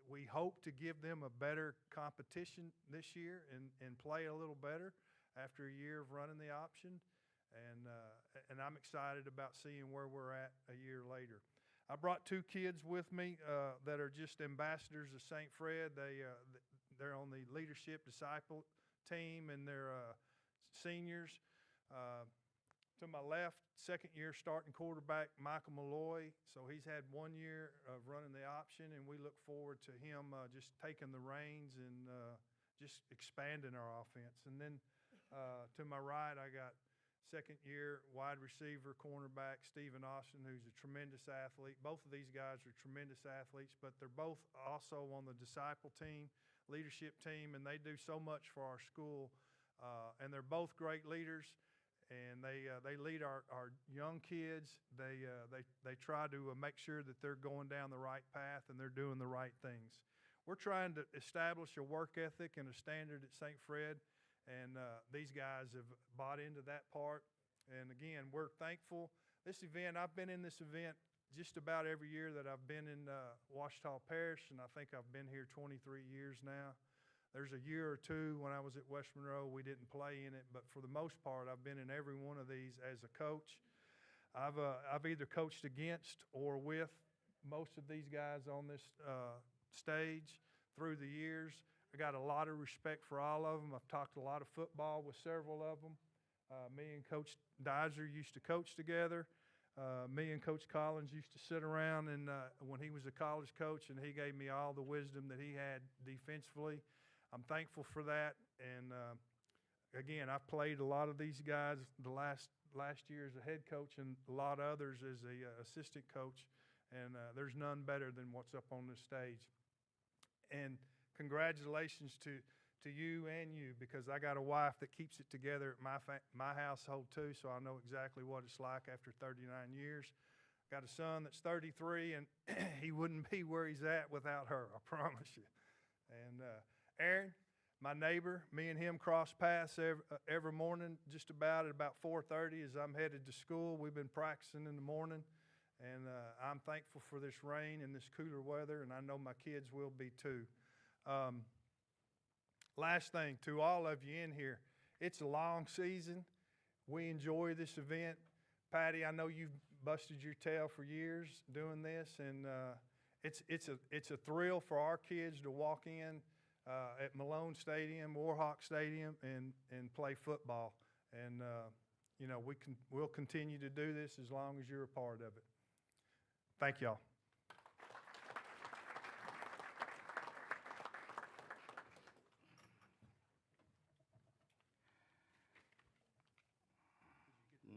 we hope to give them a better competition this year and play a little better after a year of running the option. And I'm excited about seeing where we're at a year later. I brought 2 kids with me that are just ambassadors of St. Fred. They're on the leadership disciple team, and they're seniors. To my left, second year starting quarterback Michael Malloy. So he's had 1 year of running the option, and we look forward to him just taking the reins and just expanding our offense. And then to my right, I got second year wide receiver cornerback Stephen Austin, who's a tremendous athlete. Both of these guys are tremendous athletes, but they're both also on the disciple team, leadership team, and they do so much for our school. And they're both great leaders. And they lead our young kids. They try to make sure that they're going down the right path and they're doing the right things. We're trying to establish a work ethic and a standard at St. Fred, and these guys have bought into that part. And again, we're thankful. This event, I've been in this event just about every year that I've been in Ouachita Parish, and I think I've been here 23 years now. There's a year or two when I was at West Monroe, we didn't play in it, but for the most part, I've been in every one of these as a coach. I've either coached against or with most of these guys on this stage through the years. I got a lot of respect for all of them. I've talked a lot of football with several of them. Me and Coach Dizer used to coach together. Me and Coach Collins used to sit around and when he was a college coach, and he gave me all the wisdom that he had defensively. I'm thankful for that, and again, I've played a lot of these guys the last year as a head coach and a lot of others as a assistant coach, and there's none better than what's up on this stage. And congratulations to you and you, because I got a wife that keeps it together at my household too, so I know exactly what it's like after 39 years. Got a son that's 33, and he wouldn't be where he's at without her, I promise you. And Aaron, my neighbor, me and him cross paths every morning just about at about 4:30 as I'm headed to school. We've been practicing in the morning, and I'm thankful for this rain and this cooler weather, and I know my kids will be too. Last thing, to all of you in here, it's a long season. We enjoy this event. Patty, I know you've busted your tail for years doing this, and it's a thrill for our kids to walk in at Malone Stadium, Warhawk Stadium, and play football. And you know, we'll continue to do this as long as you're a part of it. Thank y'all.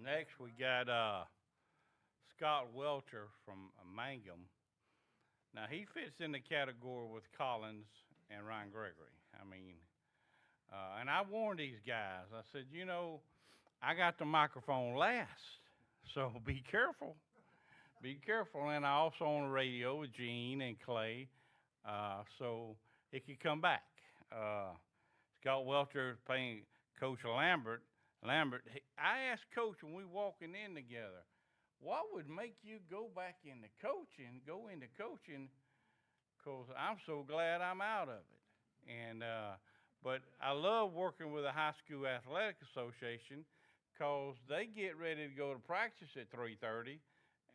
Next, we got Scott Welcher from Mangum. Now, he fits in the category with Collins and Ryan Gregory. I mean, and I warned these guys. I said, you know, I got the microphone last, so be careful. Be careful. And I also on the radio with Gene and Clay, so it could come back. Scott Welcher playing Coach Lambert. I asked Coach when we walking in together, what would make you go back into coaching, because I'm so glad I'm out of it. And but I love working with the High School Athletic Association because they get ready to go to practice at 3:30,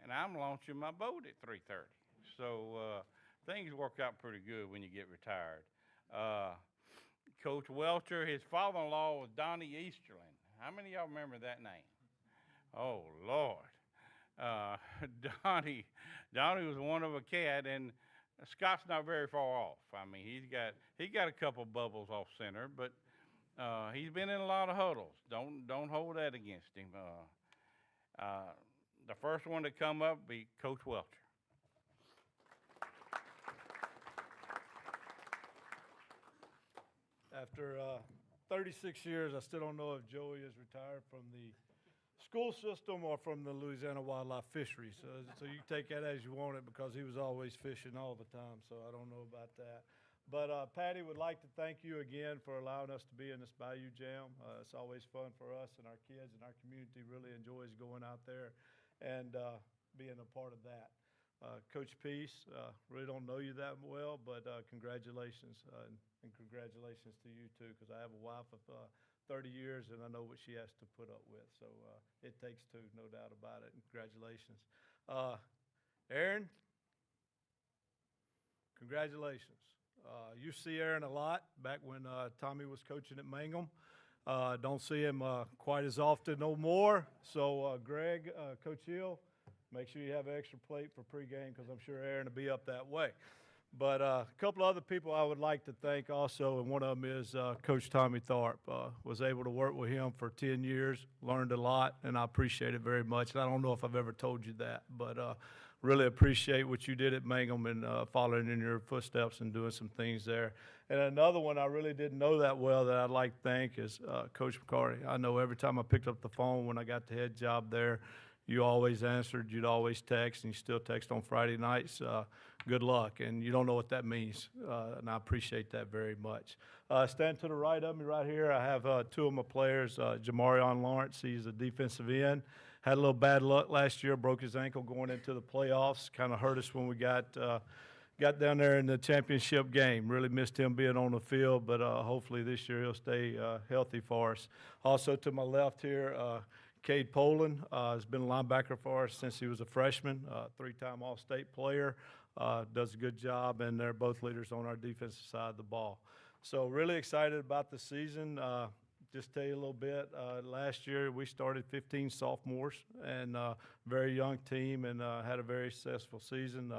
and I'm launching my boat at 3:30. So things work out pretty good when you get retired. Coach Welcher, his father-in-law was Donnie Easterling. How many of y'all remember that name? Oh, Lord. Donnie was one of a cat, and Scott's not very far off. I mean, he got a couple bubbles off center, but he's been in a lot of huddles. Don't hold that against him. The first one to come up will be Coach Welcher. After 36 years, I still don't know if Joey is retired from the school system or from the Louisiana wildlife fishery. So you take that as you want it, because he was always fishing all the time, so I don't know about that. But Patty would like to thank you again for allowing us to be in this Bayou Jamb. It's always fun for us, and our kids and our community really enjoys going out there and being a part of that. Coach Peace, really don't know you that well, but congratulations, and congratulations to you too, because I have a wife of 30 years, and I know what she has to put up with. So it takes two, no doubt about it. And congratulations. Aaron, congratulations. You see Aaron a lot back when Tommy was coaching at Mangum. Don't see him quite as often no more. So Greg, Coach Hill, make sure you have an extra plate for pregame, because I'm sure Aaron will be up that way. But a couple of other people I would like to thank also, and one of them is Coach Tommy Tharp. Was able to work with him for 10 years, learned a lot, and I appreciate it very much. And I don't know if I've ever told you that, but really appreciate what you did at Mangum and following in your footsteps and doing some things there. And another one I really didn't know that well that I'd like to thank is Coach McCarty. I know every time I picked up the phone when I got the head job there, you always answered, you'd always text, and you still text on Friday nights. Good luck, and you don't know what that means, and I appreciate that very much. Stand to the right of me right here, I have two of my players, Jamarion Lawrence. He's a defensive end. Had a little bad luck last year, broke his ankle going into the playoffs. Kind of hurt us when we got down there in the championship game. Really missed him being on the field, but hopefully this year he'll stay healthy for us. Also to my left here, Cade Poland has been a linebacker for us since he was a freshman, three-time All-State player. Does a good job, and they're both leaders on our defensive side of the ball. So really excited about the season. Just tell you a little bit, last year we started 15 sophomores, and very young team, and had a very successful season.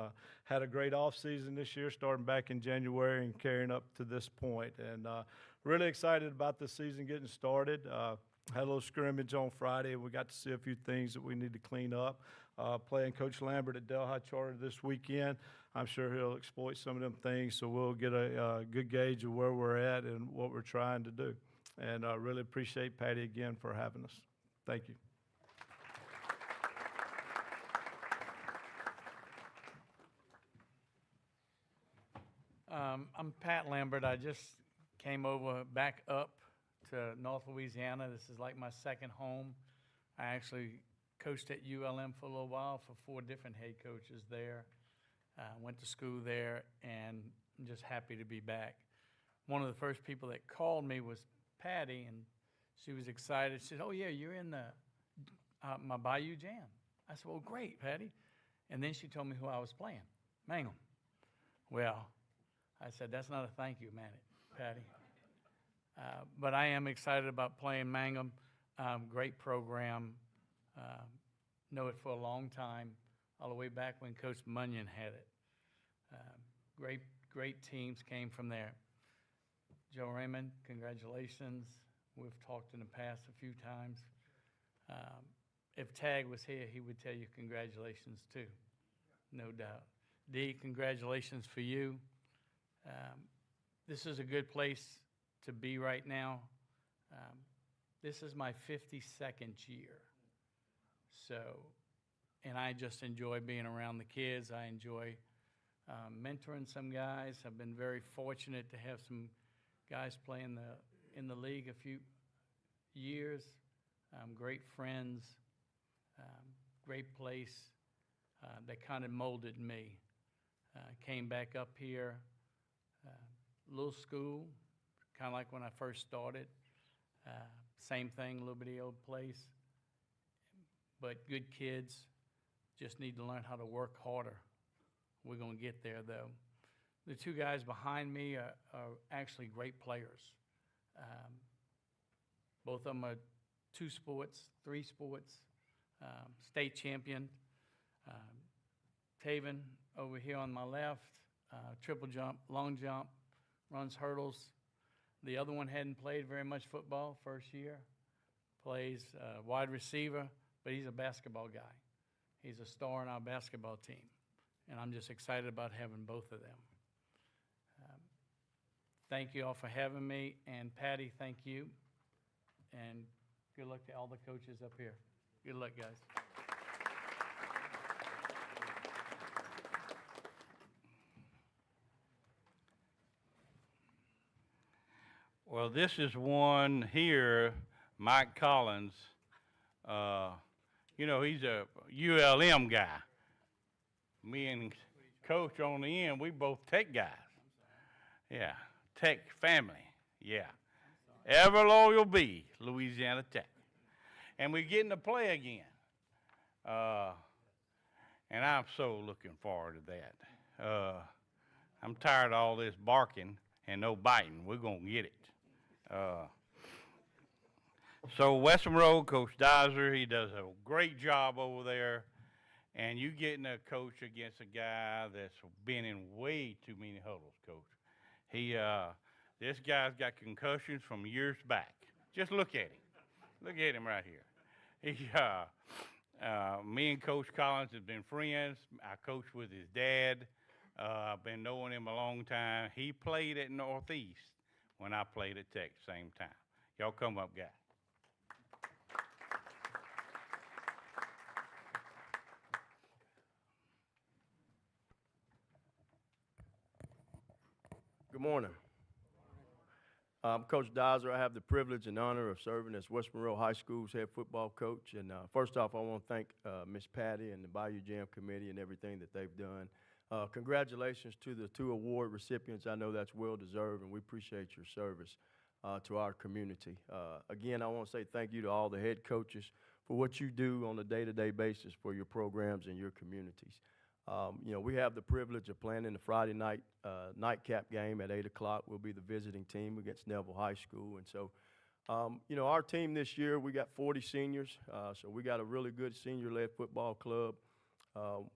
Had a great off season this year, starting back in January and carrying up to this point. And really excited about the season getting started. Had a little scrimmage on Friday, and we got to see a few things that we need to clean up. Playing Coach Lambert at Delhi Charter this weekend. I'm sure he'll exploit some of them things, so we'll get a good gauge of where we're at and what we're trying to do. And I really appreciate Patty again for having us. Thank you. I'm Pat Lambert. I just came over back up to North Louisiana. This is like my second home. I actually coached at ULM for a little while for 4 different head coaches there. Went to school there, and I'm just happy to be back. One of the first people that called me was Patty, and she was excited. She said, "Oh yeah, you're in the my Bayou Jamb." I said, "Well, great, Patty." And then she told me who I was playing, Mangum. Well, I said, "That's not a thank you, Patty." But I am excited about playing Mangum. Great program. Know it for a long time, all the way back when Coach Munyon had it. Great teams came from there. Joe Raymond, congratulations. We've talked in the past a few times. If Tag was here, he would tell you congratulations too, no doubt. D, congratulations for you. This is a good place to be right now. This is my 52nd year. So, and I just enjoy being around the kids. I enjoy mentoring some guys. I've been very fortunate to have some guys play in the league a few years. Great friends, great place that kind of molded me. Came back up here, little school, kind of like when I first started. Same thing, a little bitty old place. But good kids just need to learn how to work harder. We're going to get there, though. The two guys behind me are actually great players. Both of them are 2 sports, 3 sports, state champion. Taven over here on my left, triple jump, long jump, runs hurdles. The other one hadn't played very much football first year. Plays wide receiver, but he's a basketball guy. He's a star in our basketball team. And I'm just excited about having both of them. Thank you all for having me. And Patty, thank you. And good luck to all the coaches up here. Good luck, guys. Well, this is one here, Mike Collins. You know, he's a ULM guy. Me and Coach on the end, we both Tech guys. Yeah, Tech family, yeah. Ever loyal be, Louisiana Tech. And we're getting to play again. And I'm so looking forward to that. I'm tired of all this barking and no biting. We're going to get it. So West Monroe, Coach Deiser, he does a great job over there. And you getting a coach against a guy that's been in way too many huddles, Coach. This guy's got concussions from years back. Just look at him. Look at him right here. Me and Coach Collins have been friends. I coached with his dad. I've been knowing him a long time. He played at Northeast when I played at Tech at the same time. Y'all come up, guys. Good morning. I'm Coach Deiser. I have the privilege and honor of serving as West Monroe High School's head football coach. And first off, I want to thank Miss Patty and the Bayou Jamb Committee and everything that they've done. Congratulations to the 2 award recipients. I know that's well deserved, and we appreciate your service to our community. Again, I want to say thank you to all the head coaches for what you do on a day-to-day basis for your programs and your communities. You know, we have the privilege of playing in the Friday night nightcap game at 8 o'clock. We'll be the visiting team against Neville High School. And so, you know, our team this year, we got 40 seniors. So we got a really good senior-led football club.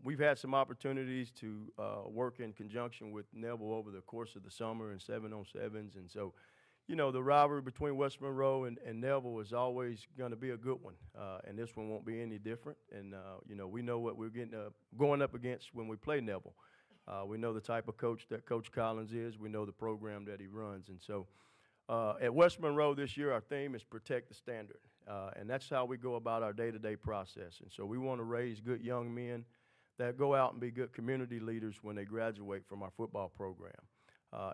We've had some opportunities to work in conjunction with Neville over the course of the summer and 7-on-7s. And so, you know, the rivalry between West Monroe and Neville is always going to be a good one, and this one won't be any different. And, you know, we know what we're going up against when we play Neville. We know the type of coach that Coach Collins is. We know the program that he runs. And so at West Monroe this year, our theme is Protect the Standard, and that's how we go about our day-to-day process. And so we want to raise good young men that go out and be good community leaders when they graduate from our football program.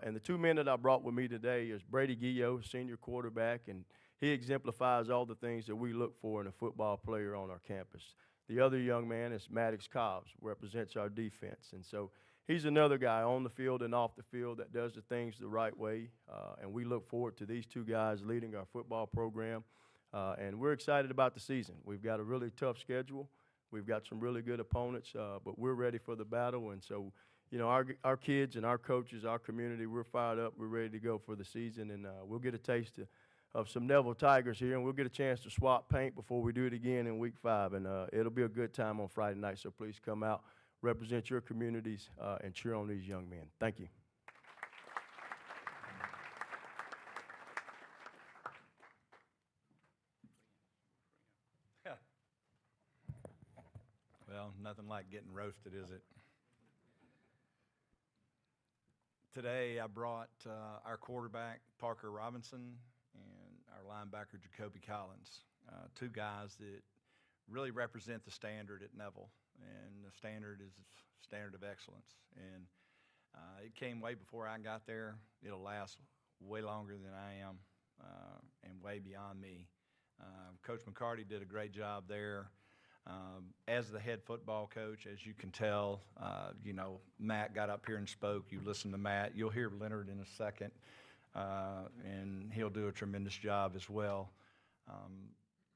And the 2 men that I brought with me today is Brady Guillot, senior quarterback, and he exemplifies all the things that we look for in a football player on our campus. The other young man is Maddox Cobbs, represents our defense. And so he's another guy on the field and off the field that does the things the right way, and we look forward to these 2 guys leading our football program. And we're excited about the season. We've got a really tough schedule. We've got some really good opponents, but we're ready for the battle. And so, you know, our kids and our coaches, our community, we're fired up. We're ready to go for the season, and we'll get a taste of some Neville Tigers here, and we'll get a chance to swap paint before we do it again in week 5. And it'll be a good time on Friday night, so please come out, represent your communities, and cheer on these young men. Thank you. Well, nothing like getting roasted, is it? Today I brought our quarterback, Parker Robinson, and our linebacker, Jacoby Collins, 2 guys that really represent the standard at Neville, and the standard is a standard of excellence. And it came way before I got there. It'll last way longer than I am and way beyond me. Coach McCarty did a great job there. As the head football coach, as you can tell, you know, Matt got up here and spoke. You listen to Matt. You'll hear Leonard in a second, and he'll do a tremendous job as well.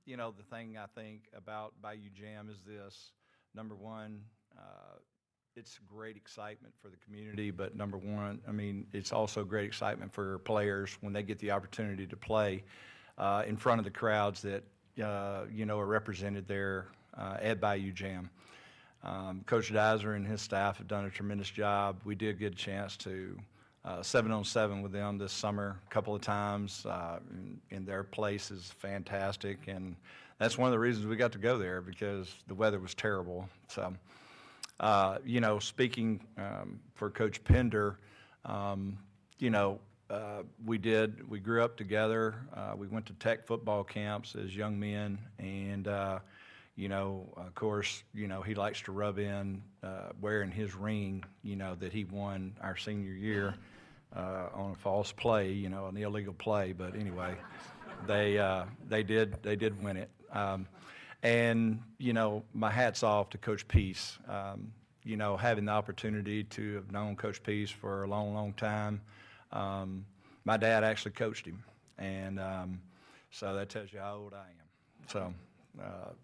You know, the thing I think about Bayou Jamb is this. Number one, it's great excitement for the community, but number one, I mean, it's also great excitement for players when they get the opportunity to play in front of the crowds that, you know, are represented there at Bayou Jamb. Coach Dizer and his staff have done a tremendous job. We did get a chance to 7-on-7 with them this summer a couple of times, and their place is fantastic, and that's one of the reasons we got to go there, because the weather was terrible. So, you know, speaking for Coach Pender, you know, we grew up together. We went to tech football camps as young men, and you know, of course, you know, he likes to rub in wearing his ring, you know, that he won our senior year on a false play, you know, an illegal play. But anyway, they did win it. And you know, my hat's off to Coach Peace. You know, having the opportunity to have known Coach Peace for a long, long time. My dad actually coached him, and so that tells you how old I am. So.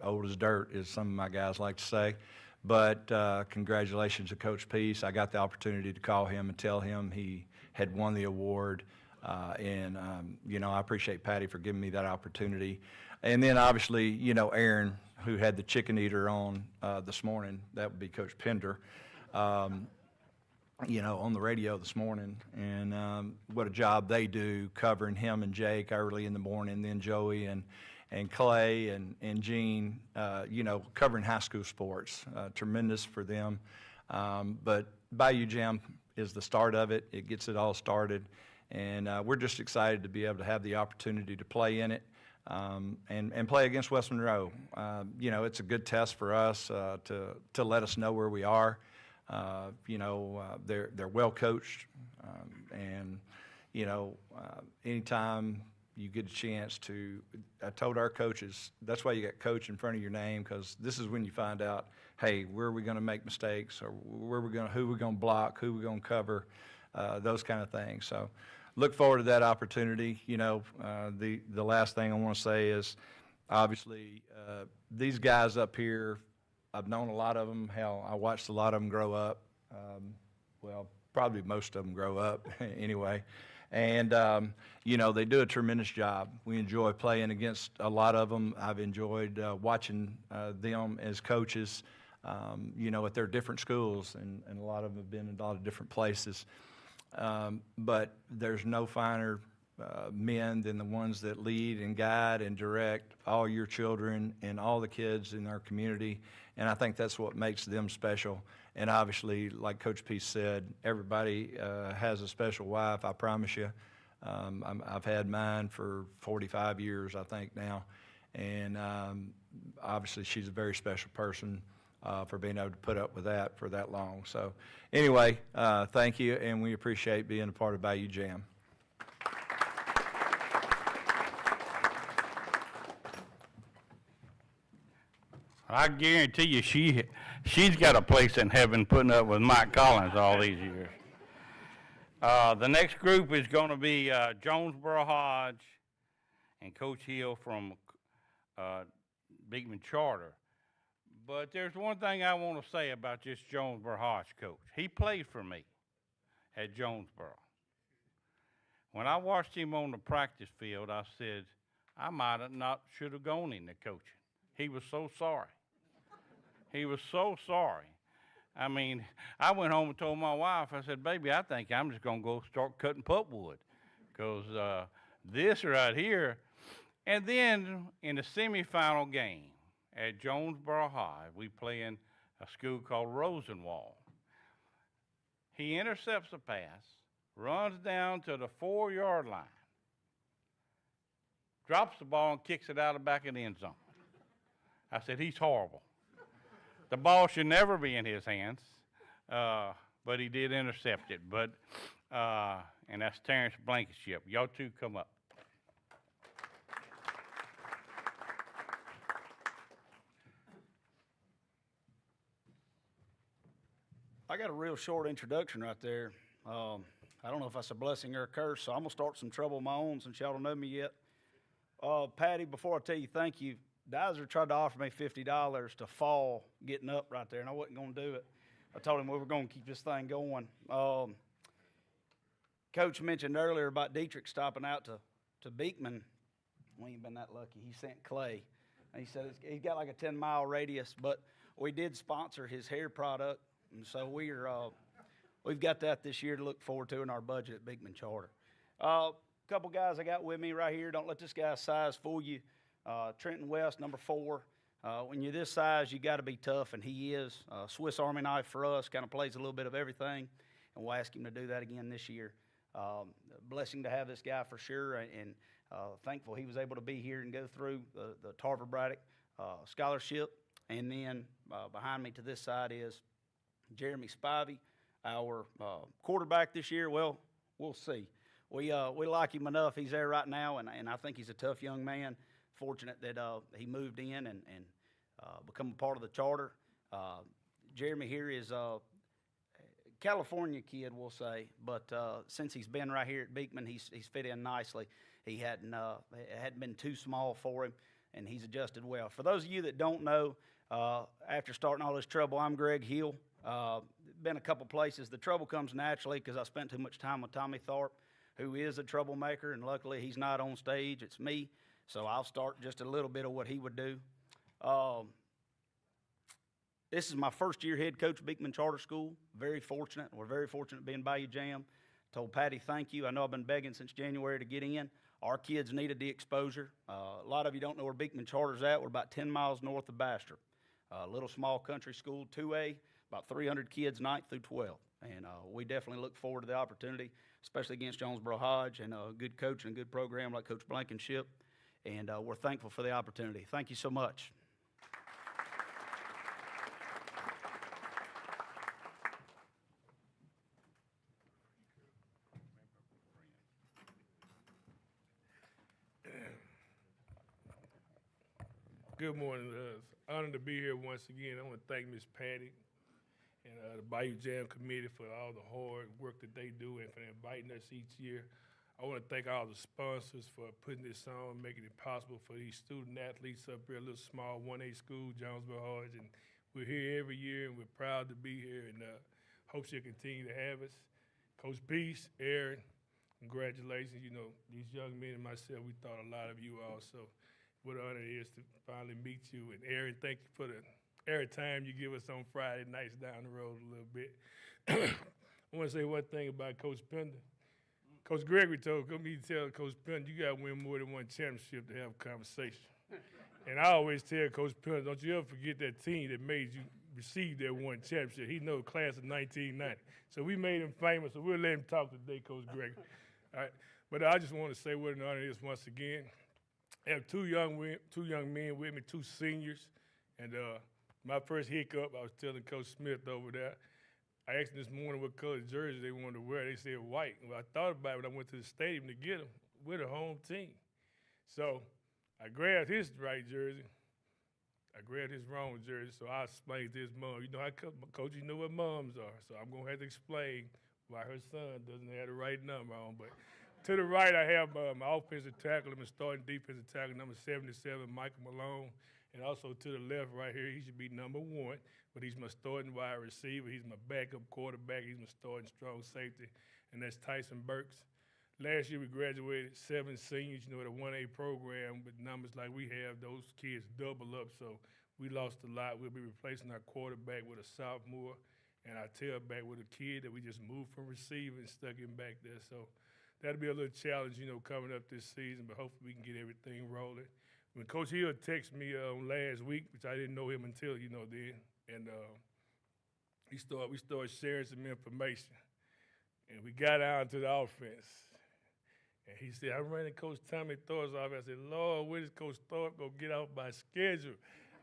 Old as dirt, as some of my guys like to say. But congratulations to Coach Peace. I got the opportunity to call him and tell him he had won the award. And, you know, I appreciate Patty for giving me that opportunity. And then, obviously, you know, Aaron, who had the chicken eater on this morning, that would be Coach Pender, you know, on the radio this morning. And what a job they do covering him and Jake early in the morning, and then Joey and Clay and Gene, you know, covering high school sports. Tremendous for them. But Bayou Jamb is the start of it. It gets it all started. And we're just excited to be able to have the opportunity to play in it and play against West Monroe. You know, it's a good test for us to let us know where we are. You know, they're well coached. And, you know, anytime you get a chance to, I told our coaches, that's why you got coach in front of your name, because this is when you find out, hey, where are we going to make mistakes, or who we're going to block, who we're going to cover, those kind of things. So look forward to that opportunity. You know, the last thing I want to say is, obviously, these guys up here, I've known a lot of them. Hell, I watched a lot of them grow up. Well, probably most of them grow up anyway. And, you know, they do a tremendous job. We enjoy playing against a lot of them. I've enjoyed watching them as coaches, you know, at their different schools, and a lot of them have been in a lot of different places. But there's no finer men than the ones that lead and guide and direct all your children and all the kids in our community. And I think that's what makes them special. And obviously, like Coach Peace said, everybody has a special wife, I promise you. I've had mine for 45 years, I think, now. And obviously, she's a very special person for being able to put up with that for that long. So anyway, thank you, and we appreciate being a part of Bayou Jamb. I guarantee you she's got a place in heaven putting up with Mike Collins all these years. The next group is going to be Jonesboro Hodge and Coach Hill from Beekman Charter. But there's one thing I want to say about this Jonesboro Hodge coach. He played for me at Jonesboro. When I watched him on the practice field, I said, I might have not should have gone into coaching. He was so sorry. He was so sorry. I mean, I went home and told my wife, I said, baby, I think I'm just going to go start cutting pulpwood because this right here. And then in the semifinal game at Jonesboro High, we play in a school called Rosenwald. He intercepts a pass, runs down to the 4-yard line, drops the ball and kicks it out of the back of the end zone. I said, he's horrible. The ball should never be in his hands, but he did intercept it. But and that's Terrence Blankenship. Y'all two come up. I got a real short introduction right there. I don't know if that's a blessing or a curse, so I'm going to start some trouble of my own since y'all don't know me yet. Patty, before I tell you thank you, Dizer tried to offer me $50 to fall getting up right there, and I wasn't going to do it. I told him we were going to keep this thing going. Coach mentioned earlier about Dietrich stopping out to Beekman. We ain't been that lucky. He sent Clay. And he said he's got like a 10-mile radius, but we did sponsor his hair product, and so we've got that this year to look forward to in our budget at Beekman Charter. Couple guys I got with me right here. Don't let this guy's size fool you. Trenton West, number 4. When you're this size, you got to be tough, and he is. Swiss Army knife for us, kind of plays a little bit of everything, and we'll ask him to do that again this year. Blessing to have this guy for sure, and thankful he was able to be here and go through the Tarver Braddock scholarship. And then behind me to this side is Jeremy Spivey, our quarterback this year. Well, we'll see. We like him enough. He's there right now, and I think he's a tough young man. Fortunate that he moved in and become a part of the charter. Jeremy here is a California kid, we'll say, but since he's been right here at Beekman, he's fit in nicely. It hadn't been too small for him, and he's adjusted well. For those of you that don't know, after starting all this trouble, I'm Greg Hill. Been a couple places. The trouble comes naturally because I spent too much time with Tommy Tharp, who is a troublemaker, and luckily he's not on stage. It's me. So I'll start just a little bit of what he would do. This is my first year head coach at Beekman Charter School. Very fortunate. We're very fortunate to be in Bayou Jamb. Told Patty thank you. I know I've been begging since January to get in. Our kids needed the exposure. A lot of you don't know where Beekman Charter's at. We're about 10 miles north of Bastrop. A little small country school, 2A, about 300 kids, 9th through 12th. And we definitely look forward to the opportunity, especially against Jonesboro Hodge and a good coach and a good program like Coach Blankenship. And we're thankful for the opportunity. Thank you so much. Good morning. Honored to be here once again. I want to thank Ms. Patty and the Bayou Jamb Committee for all the hard work that they do and for inviting us each year. I want to thank all the sponsors for putting this on, making it possible for these student athletes up here, a little small 1A school, Jonesboro Hodge, and we're here every year, and we're proud to be here, and hope you'll continue to have us. Coach Peace, Aaron, congratulations. You know, these young men and myself, we thought a lot of you also. What an honor it is to finally meet you. And Aaron, thank you for the airtime you give us on Friday nights down the road a little bit. I want to say one thing about Coach Pender. Coach Gregory told me to tell Coach Pender, you got to win more than one championship to have a conversation. And I always tell Coach Pender, don't you ever forget that team that made you receive that one championship. He knows class of 1990. So we made him famous, so we'll let him talk today, Coach Gregory. All right. But I just want to say what an honor it is once again. I have two young men with me, 2 seniors. And my first hiccup, I was telling Coach Smith over there, I asked them this morning what color jersey they wanted to wear. They said white. Well, I thought about it when I went to the stadium to get them. We're the home team. So I grabbed his right jersey. I grabbed his wrong jersey, so I explained to his mom. You know, Coach, you know what moms are. So I'm going to have to explain why her son doesn't have the right number on. But to the right, I have my offensive tackle and my starting defensive tackle, number 77, Michael Malone. And also to the left right here, he should be number 1, but he's my starting wide receiver. He's my backup quarterback. He's my starting strong safety, and that's Tyson Burks. Last year we graduated 7 seniors, you know, at a 1A program with numbers like we have. Those kids double up, so we lost a lot. We'll be replacing our quarterback with a sophomore and our tailback with a kid that we just moved from receiver and stuck him back there. So that'll be a little challenge, you know, coming up this season, but hopefully we can get everything rolling. When Coach Hill texted me last week, which I didn't know him until, you know, then, and we started sharing some information. And we got out to the offense. And he said, I'm running Coach Tommy Thorpe's office. I said, Lord, when is Coach Thorpe going to get off my schedule?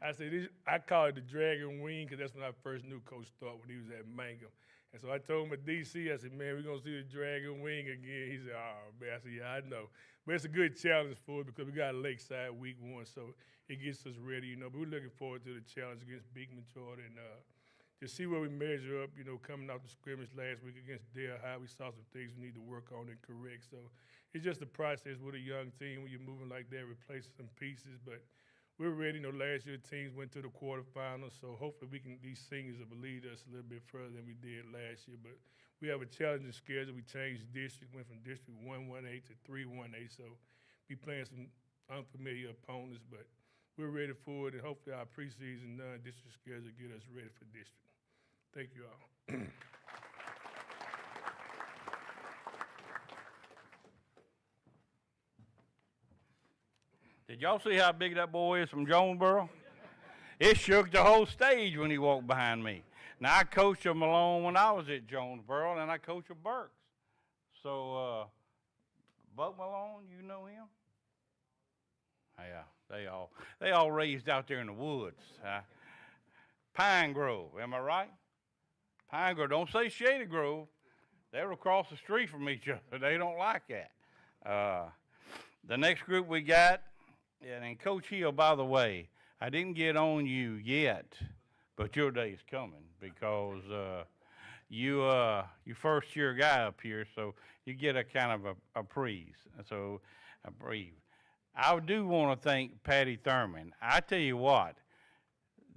I said, I call it the Dragon Wing because that's when I first knew Coach Thorpe when he was at Mangum. And so I told him at D.C., I said, man, we're going to see the Dragon Wing again. He said, oh, man. I said, yeah, I know. But it's a good challenge for us because we got Lakeside week 1, so it gets us ready, you know. But we're looking forward to the challenge against Beekman Charter and to see where we measure up, you know, coming off the scrimmage last week against Dale High. We saw some things we need to work on and correct. So it's just a process with a young team when you're moving like that, replacing some pieces. But we're ready. You know, last year teams went to the quarterfinals, so hopefully these seniors will lead us a little bit further than we did last year. But we have a challenging schedule. We changed district, went from District 1-1A to 3-1A, so we playing some unfamiliar opponents, but we're ready for it, and hopefully our preseason non-district schedule get us ready for district. Thank you all. Did y'all see how big that boy is from Jonesboro? It shook the whole stage when he walked behind me. Now, I coached him Malone when I was at Jonesboro, and I coached at Burks. So, Buck Malone, you know him? Yeah, they all raised out there in the woods. Pine Grove, am I right? Pine Grove, don't say Shady Grove. They're across the street from each other. They don't like that. The next group we got, and Coach Hill, by the way, I didn't get on you yet, but your day is coming because you first-year guy up here, so you get a kind of a breeze. So a breathe. I do want to thank Patty Thurman. I tell you what,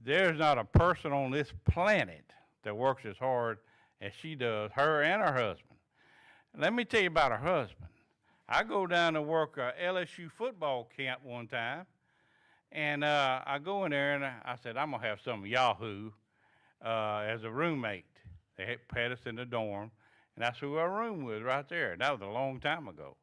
there's not a person on this planet that works as hard as she does, her and her husband. Let me tell you about her husband. I go down to work a LSU football camp one time, and I go in there and I said, I'm going to have some Yahoo as a roommate. They had put us in the dorm, and that's who I roomed with right there. That was a long time ago.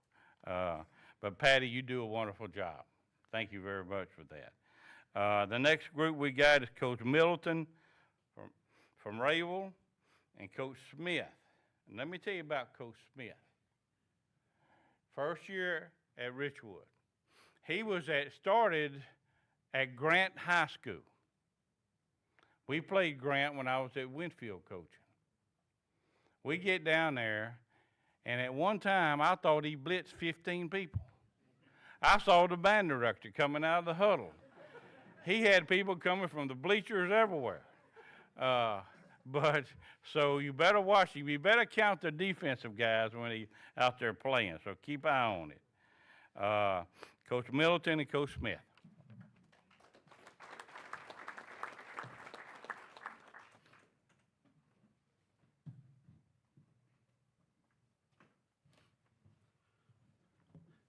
But Patty, you do a wonderful job. Thank you very much for that. The next group we got is Coach Middleton from Rayville and Coach Smith. And let me tell you about Coach Smith. First year at Richwood. He started at Grant High School. We played Grant when I was at Winfield coaching. We get down there, and at one time I thought he blitzed 15 people. I saw the band director coming out of the huddle. He had people coming from the bleachers everywhere. But so you better watch him. You better count the defensive guys when he's out there playing. So keep an eye on it. Coach Middleton and Coach Smith.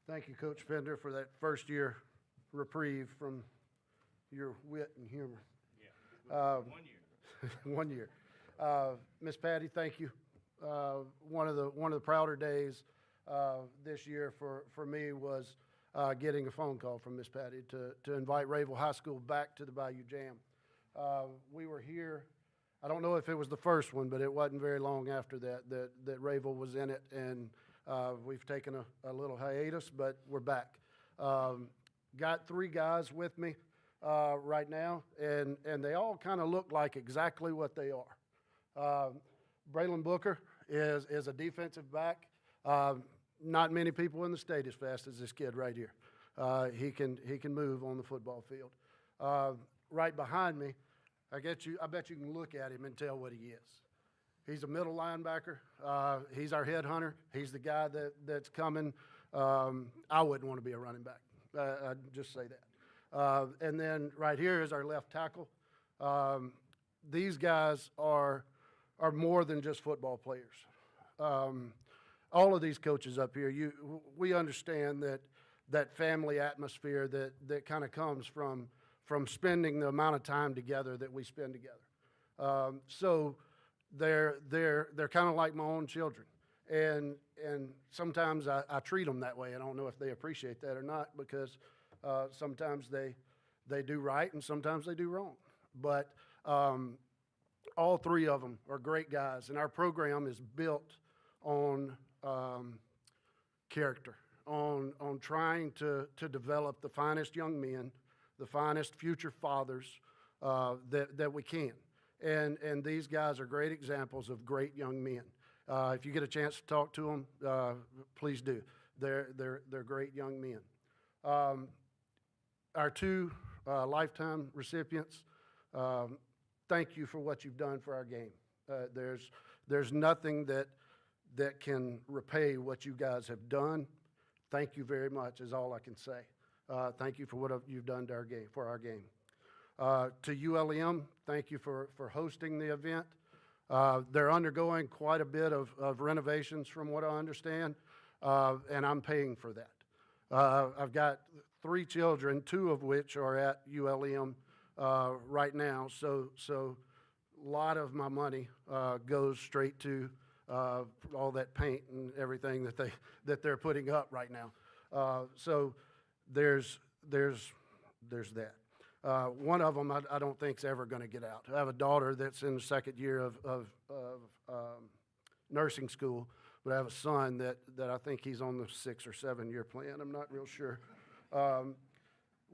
Thank you, Coach Pender, for that first year reprieve from your wit and humor. Yeah, 1 year. 1 year. Miss Patty, thank you. One of the prouder days this year for me was getting a phone call from Miss Patty to invite Rayville High School back to the Bayou Jamb. We were here. I don't know if it was the first one, but it wasn't very long after that Rayville was in it, and we've taken a little hiatus, but we're back. Got 3 guys with me right now, and they all kind of look like exactly what they are. Braylon Booker is a defensive back. Not many people in the state as fast as this kid right here. He can move on the football field. Right behind me, I bet you can look at him and tell what he is. He's a middle linebacker. He's our head hunter. He's the guy that's coming. I wouldn't want to be a running back. I'd just say that. And then right here is our left tackle. These guys are more than just football players. all of these coaches up here, we understand that family atmosphere that kind of comes from spending the amount of time together that we spend together. So they're kind of like my own children, and sometimes I treat them that way. I don't know if they appreciate that or not, because sometimes they do right and sometimes they do wrong. But all three of them are great guys, and our program is built on character, on trying to develop the finest young men, the finest future fathers that we can. And these guys are great examples of great young men. If you get a chance to talk to them, please do. They're great young men. Our two lifetime recipients, thank you for what you've done for our game. There's nothing that can repay what you guys have done. Thank you very much is all I can say. Thank you for what you've done to our game, for our game. To ULM, thank you for hosting the event. They're undergoing quite a bit of renovations from what I understand, and I'm paying for that. I've got 3 children, 2 of which are at ULM right now, so a lot of my money goes straight to all that paint and everything that they're putting up right now. So there's that. One of them I don't think is ever going to get out. I have a daughter that's in the 2nd year of nursing school, but I have a son that I think he's on the 6 or 7 year plan. I'm not real sure.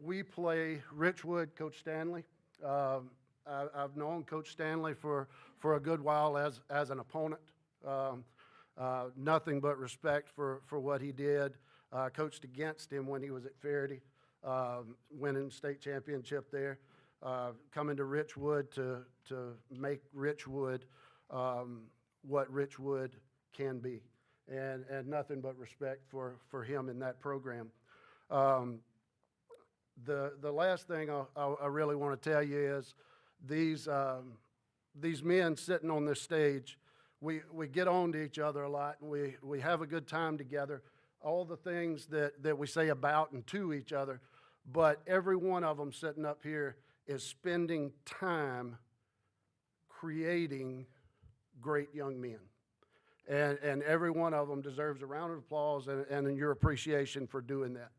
We play Richwood, Coach Stanley. I've known Coach Stanley for a good while as an opponent. Nothing but respect for what he did. Coached against him when he was at Faraday, winning state championship there. Coming to Richwood to make Richwood what Richwood can be. And nothing but respect for him in that program. The last thing I really want to tell you is these men sitting on this stage, we get on to each other a lot, and we have a good time together. All the things that we say about and to each other, but every one of them sitting up here is spending time creating great young men. And every one of them deserves a round of applause and your appreciation for doing that.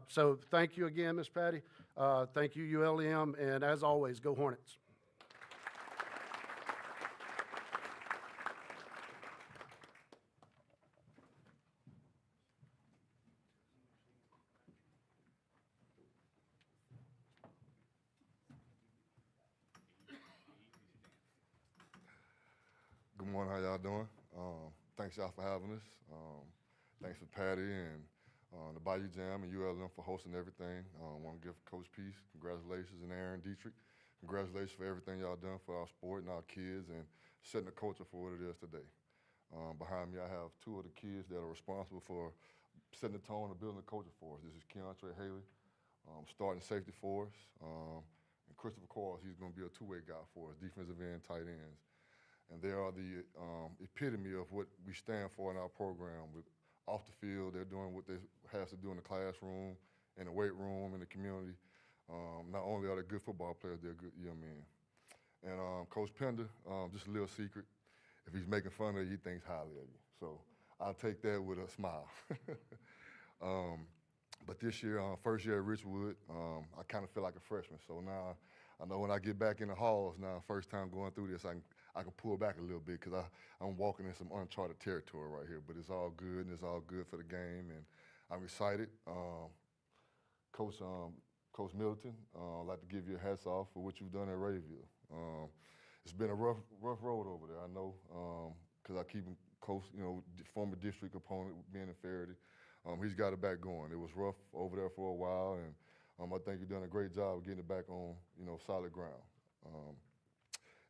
So thank you again, Ms. Patty. Thank you, ULM, and as always, go Hornets. Good morning, how y'all doing? Thanks y'all for having us. Thanks for Patty and the Bayou Jamb and ULM for hosting everything. I want to give Coach Peace congratulations, and Aaron Dietrich, congratulations for everything y'all done for our sport and our kids and setting the culture for what it is today. Behind me I have 2 of the kids that are responsible for setting the tone and building the culture for us. This is Keontre Haley, starting safety for us, and Christopher Quarles, he's going to be a 2-way guy for us, defensive end, tight ends. And they are the epitome of what we stand for in our program. Off the field, they're doing what they have to do in the classroom, in the weight room, in the community. Not only are they good football players, they're good young men. And Coach Pender, just a little secret, if he's making fun of you, he thinks highly of you. So I'll take that with a smile. But this year, first year at Richwood, I kind of feel like a freshman. So now I know when I get back in the halls now, first time going through this, I can pull back a little bit because I'm walking in some uncharted territory right here. But it's all good, and it's all good for the game, and I'm excited. Coach Middleton, I'd like to give you a hats off for what you've done at Rayville. It's been a rough road over there, I know, because I keep him close, former district opponent being in Faraday. He's got it back going. It was rough over there for a while, and I think you've done a great job of getting it back on, solid ground.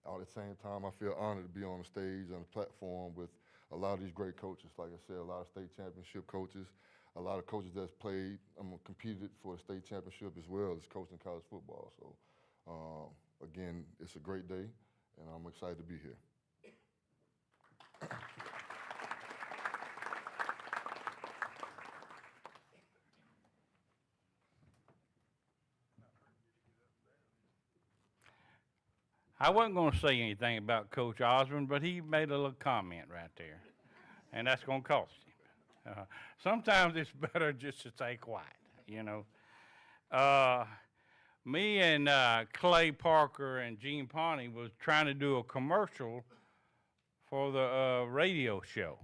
At the same time, I feel honored to be on the stage, on the platform with a lot of these great coaches. Like I said, a lot of state championship coaches, a lot of coaches that's played, competed for the state championship as well as coaching college football. So, again, it's a great day, and I'm excited to be here. I wasn't going to say anything about Coach Osborne, but he made a little comment right there, and that's going to cost him. Sometimes it's better just to stay quiet, you know. Me and Clay Parker and Gene Pawnee was trying to do a commercial for the radio show.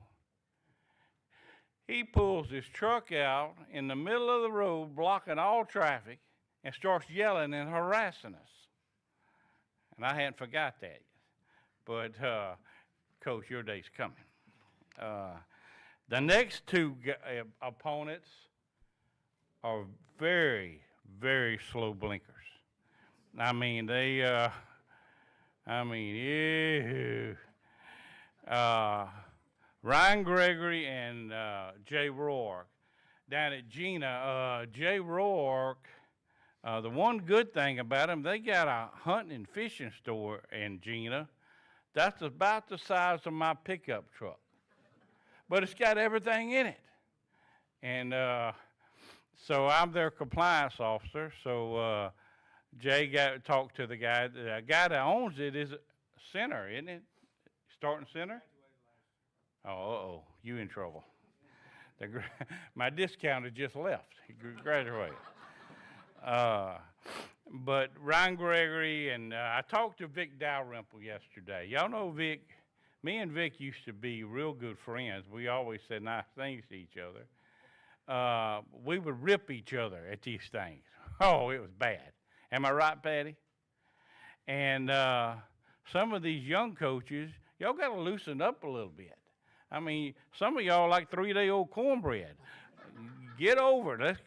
He pulls his truck out in the middle of the road, blocking all traffic, and starts yelling and harassing us. And I hadn't forgot that. But, Coach, your day's coming. The next two opponents are very, very slow blinkers. I mean, Ryan Gregory and Jay Rourke down at Gina. Jay Rourke, the one good thing about him, they got a hunting and fishing store in Gina. That's about the size of my pickup truck. But it's got everything in it. And so I'm their compliance officer. So Jay talked to the guy. The guy that owns it is center, isn't it? Starting center? Oh, you in trouble. My discounter just left. He graduated. But Ryan Gregory and I talked to Vic Dalrymple yesterday. Y'all know Vic. Me and Vic used to be real good friends. We always said nice things to each other. We would rip each other at these things. Oh, it was bad. Am I right, Patty? And some of these young coaches, y'all got to loosen up a little bit. I mean, some of y'all like 3-day-old cornbread. Get over it. Let's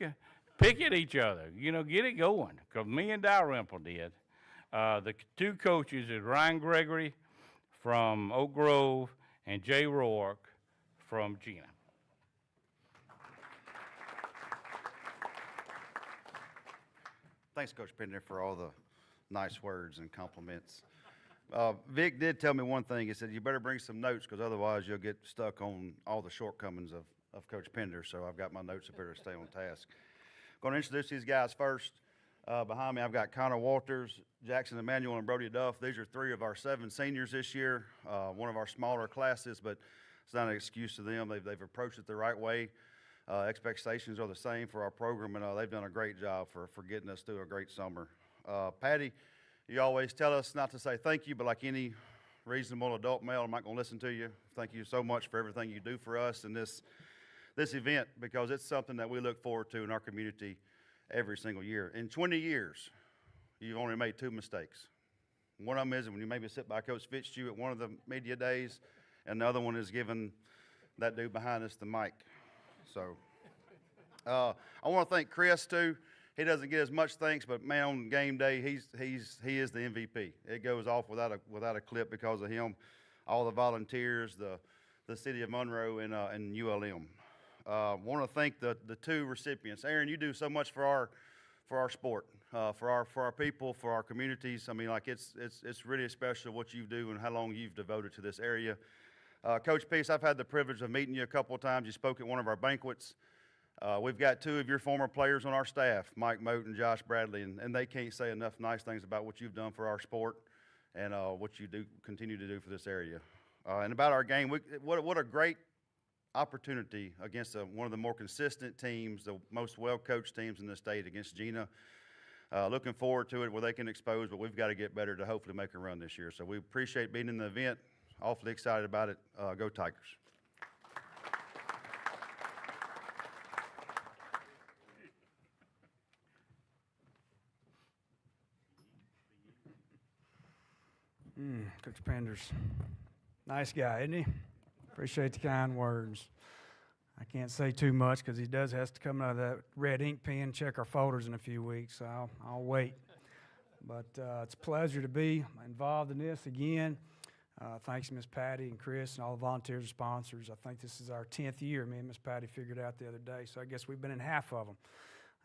pick at each other. You know, get it going. Because me and Dalrymple did. The two coaches is Ryan Gregory from Oak Grove and Jay Rourke from Gina. Thanks, Coach Pender, for all the nice words and compliments. Vic did tell me one thing. He said, you better bring some notes because otherwise you'll get stuck on all the shortcomings of Coach Pender. So I've got my notes up here to stay on task. Going to introduce these guys first. Behind me, I've got Connor Walters, Jackson Emanuel, and Brody Duff. These are 3 of our 7 seniors this year, one of our smaller classes, but it's not an excuse to them. They've approached it the right way. Expectations are the same for our program, and they've done a great job for getting us through a great summer. Patty, you always tell us not to say thank you, but like any reasonable adult male, I'm not going to listen to you. Thank you so much for everything you do for us in this event, because it's something that we look forward to in our community every single year. In 20 years, you've only made 2 mistakes. One of them is when you maybe sit by Coach Fitzhugh at one of the media days, and the other one is giving that dude behind us the mic. So I want to thank Chris, too. He doesn't get as much thanks, but, man, on game day, he is the MVP. It goes off without a clip because of him. All the volunteers, the city of Monroe, and ULM. Want to thank the 2 recipients. Aaron, you do so much for our sport, for our people, for our communities. I mean, like it's really special what you do and how long you've devoted to this area. Coach Peace, I've had the privilege of meeting you a couple of times. You spoke at one of our banquets. We've got 2 of your former players on our staff, Mike Moat and Josh Bradley, and they can't say enough nice things about what you've done for our sport and what you continue to do for this area. And about our game, what a great opportunity against one of the more consistent teams, the most well-coached teams in the state, against Gina. Looking forward to it where they can expose, but we've got to get better to hopefully make a run this year. So we appreciate being in the event. Awfully excited about it. Go Tigers. Coach Pender's nice guy, isn't he? Appreciate the kind words. I can't say too much because he has to come out of that red ink pen, check our folders in a few weeks, so I'll wait. But it's a pleasure to be involved in this again. Thanks to Miss Patty and Chris and all the volunteers and sponsors. I think this is our 10th year. Me and Miss Patty figured out the other day, so I guess we've been in half of them.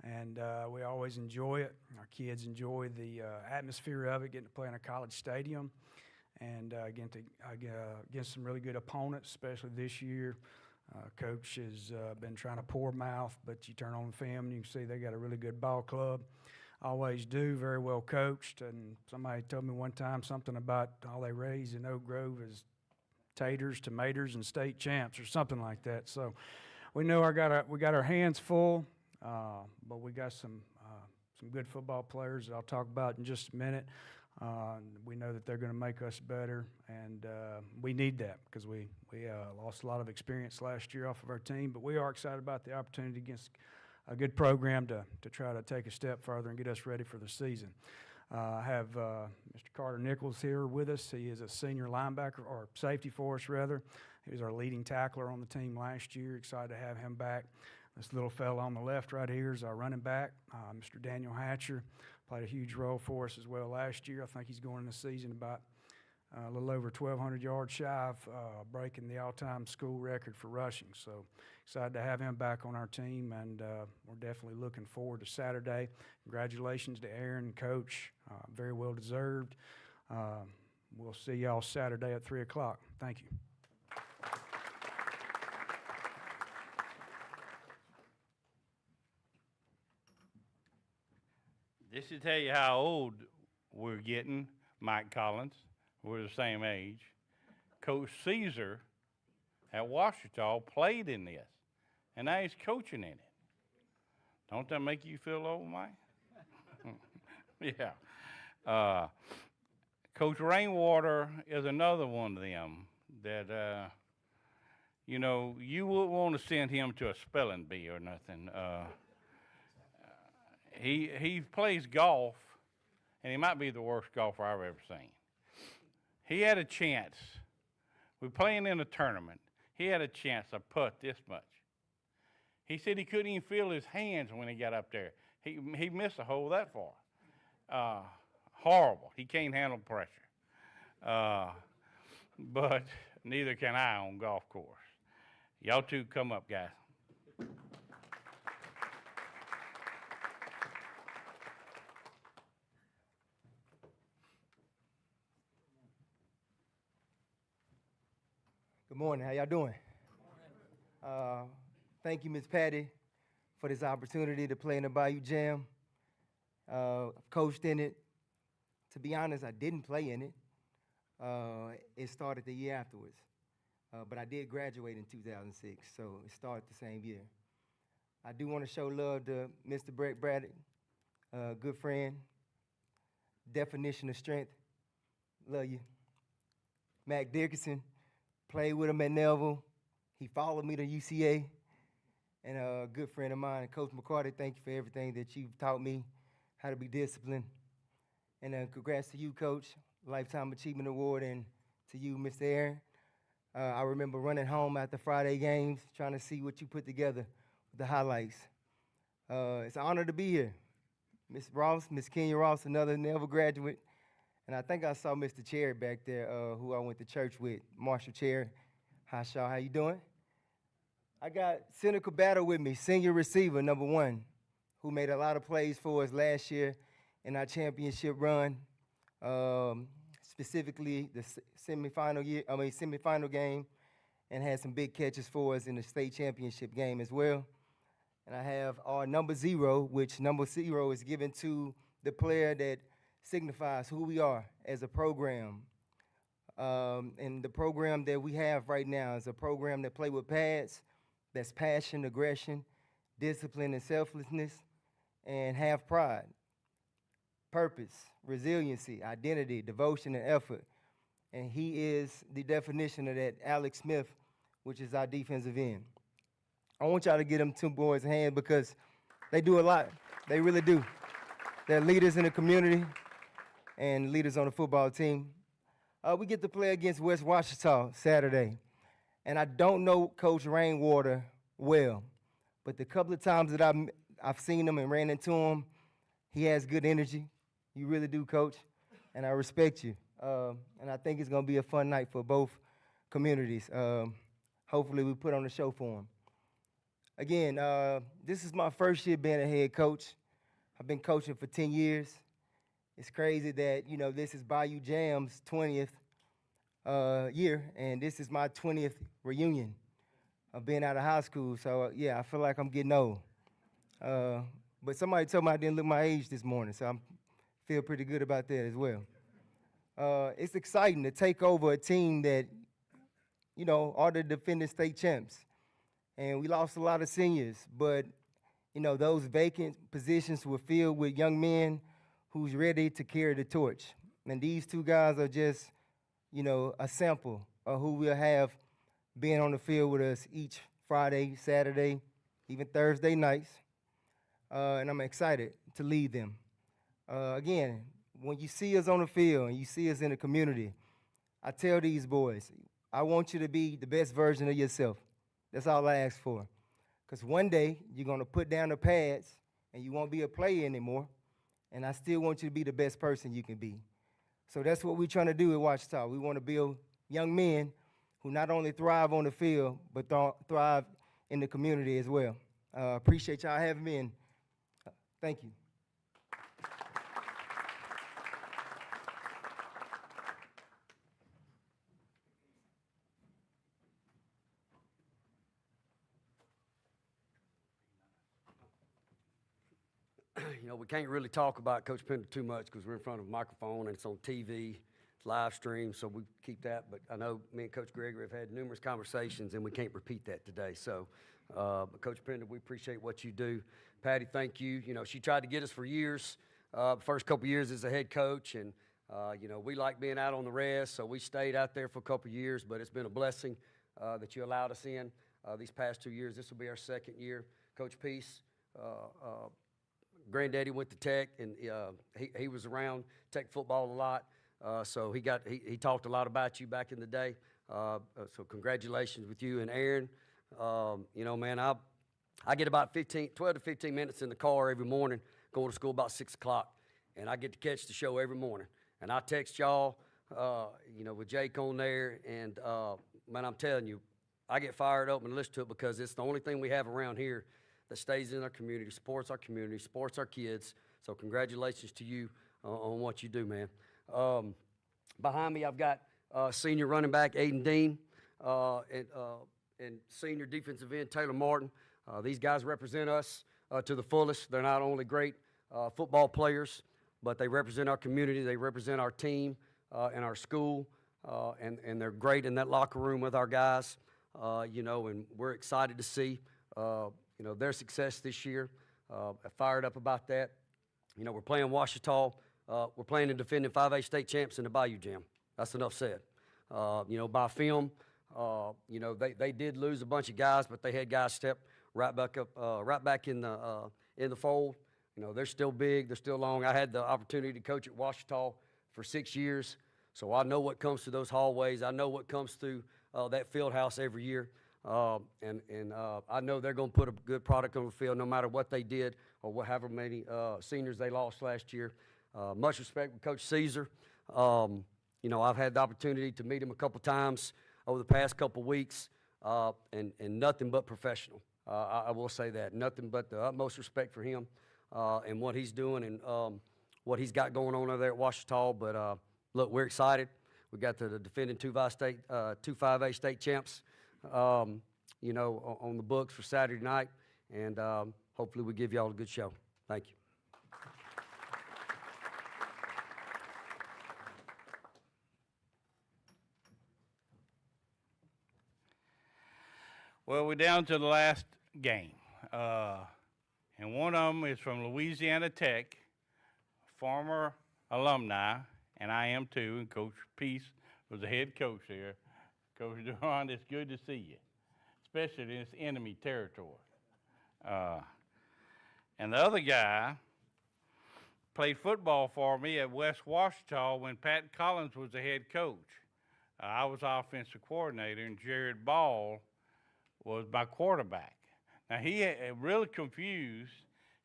And we always enjoy it. Our kids enjoy the atmosphere of it, getting to play in a college stadium. And against some really good opponents, especially this year. Coach has been trying to pour mouth, but you turn on the film and you can see they got a really good ball club. always do, very well coached. And somebody told me one time something about all they raise in Oak Grove is taters, tomatoes, and state champs or something like that. So we know we got our hands full, but we got some good football players that I'll talk about in just a minute. We know that they're going to make us better, and we need that because we lost a lot of experience last year off of our team, but we are excited about the opportunity against a good program to try to take a step further and get us ready for the season. I have Mr. Carter Nichols here with us. He is a senior linebacker, or safety for us, rather. He was our leading tackler on the team last year. Excited to have him back. This little fella on the left right here is our running back, Mr. Daniel Hatcher. Played a huge role for us as well last year. I think he's going in the season about a little over 1,200 yards shy of breaking the all-time school record for rushing. So excited to have him back on our team, and we're definitely looking forward to Saturday. Congratulations to Aaron and Coach. Very well deserved. We'll see y'all Saturday at 3 o'clock. Thank you. Just to tell you how old we're getting, Mike Collins, we're the same age. Coach Caesar at Washita played in this, and now he's coaching in it. Don't that make you feel old, Mike? Yeah. Coach Rainwater is another one of them that, you know, you wouldn't want to send him to a spelling bee or nothing. He plays golf, and he might be the worst golfer I've ever seen. He had a chance. We're playing in a tournament. He had a chance to putt this much. He said he couldn't even feel his hands when he got up there. He missed a hole that far. Horrible. He can't handle pressure. But neither can I on golf course. Y'all two come up, guys. Good morning. How y'all doing? Thank you, Ms. Patty, for this opportunity to play in the Bayou Jamb. I've coached in it. To be honest, I didn't play in it. It started the year afterwards. But I did graduate in 2006, so it started the same year. I do want to show love to Mr. Brett Braddock, good friend, definition of strength. Love you. Mac Dickerson. Played with him at Nelville. He followed me to UCA. And a good friend of mine, Coach McCarty, thank you for everything that you've taught me, how to be disciplined. And congrats to you, Coach, Lifetime Achievement Award, and to you, Mr. Aaron. I remember running home after Friday games, trying to see what you put together with the highlights. It's an honor to be here. Miss Ross, Miss Kenya Ross, another Nelville graduate. And I think I saw Mr. Cherry back there, who I went to church with, Marshall Cherry. Hi, Shaw, how you doing? I got Cynical Battle with me, senior receiver, number 1, who made a lot of plays for us last year in our championship run, specifically the semifinal game, and had some big catches for us in the state championship game as well. And I have our number 0, which number 0 is given to the player that signifies who we are as a program. And the program that we have right now is a program that play with pads, that's passion, aggression, discipline, and selflessness, and have pride, purpose, resiliency, identity, devotion, and effort. And he is the definition of that, Alex Smith, which is our defensive end. I want y'all to get them 2 boys a hand because they do a lot. They really do. They're leaders in the community and leaders on the football team. We get to play against West Washita Saturday. And I don't know Coach Rainwater well, but the couple of times that I've seen him and ran into him, he has good energy. You really do, Coach, and I respect you. And I think it's going to be a fun night for both communities. Hopefully we put on a show for them. Again, this is my first year being a head coach. I've been coaching for 10 years. It's crazy that, you know, this is Bayou Jamb's 20th year, and this is my 20th reunion of being out of high school. So, yeah, I feel like I'm getting old. but somebody told me I didn't look my age this morning, so I feel pretty good about that as well. It's exciting to take over a team that, you know, are the defending state champs. And we lost a lot of seniors, but, you know, those vacant positions were filled with young men who's ready to carry the torch. And these two guys are just, you know, a sample of who we'll have being on the field with us each Friday, Saturday, even Thursday nights. And I'm excited to lead them. Again, when you see us on the field and you see us in the community, I tell these boys, I want you to be the best version of yourself. That's all I ask for. Because one day, you're going to put down the pads and you won't be a player anymore. And I still want you to be the best person you can be. So that's what we're trying to do at Ouachita. We want to build young men who not only thrive on the field, but thrive in the community as well. Appreciate y'all having me, and thank you. You know, we can't really talk about Coach Pender too much because we're in front of a microphone and it's on TV, it's live stream, so we keep that. But I know me and Coach Gregory have had numerous conversations, and we can't repeat that today. So, but Coach Pender, we appreciate what you do. Patty, thank you. You know, she tried to get us for years, first couple years as a head coach, and, you know, we like being out on the rest, so we stayed out there for a couple years, but it's been a blessing that you allowed us in these past 2 years. This will be our second year. Coach Peace, Granddaddy went to Tech, and he was around Tech football a lot, so he talked a lot about you back in the day. So congratulations with you and Aaron. You know, man, I get about 12 to 15 minutes in the car every morning, going to school about 6 o'clock, and I get to catch the show every morning. And I text y'all, you know, with Jake on there, and man, I'm telling you, I get fired up and listen to it because it's the only thing we have around here that stays in our community, supports our kids. So congratulations to you on what you do, man. Behind me, I've got senior running back Aiden Dean and senior defensive end Taylor Martin. These guys represent us to the fullest. They're not only great football players, but they represent our community. They represent our team and our school, and they're great in that locker room with our guys. You know, and we're excited to see you know, their success this year. Fired up about that. You know, we're playing Ouachita. We're playing the defending 5A state champs in the Bayou Jamb. That's enough said. You know, by film, you know, they did lose a bunch of guys, but they had guys step right back up, right back in the fold. You know, they're still big, they're still long. I had the opportunity to coach at Ouachita for 6 years, so I know what comes through those hallways. I know what comes through that field house every year. And I know they're going to put a good product on the field no matter what they did or however many seniors they lost last year. Much respect with Coach Caesar. You know, I've had the opportunity to meet him a couple times over the past couple weeks, and nothing but professional. I will say that. Nothing but the utmost respect for him and what he's doing and what he's got going on over there at Ouachita. But, look, we're excited. We got the defending 2-5A state champs. You know, on the books for Saturday night, and hopefully we give y'all a good show. Thank you. Well, we're down to the last game, and one of them is from Louisiana Tech, former alumni, and I am too, and Coach Peace was the head coach there. Coach Durant, it's good to see you, especially in this enemy territory. And the other guy played football for me at West Ouachita when Pat Collins was the head coach. I was offensive coordinator, and Jared Ball was my quarterback. Now, he really confused.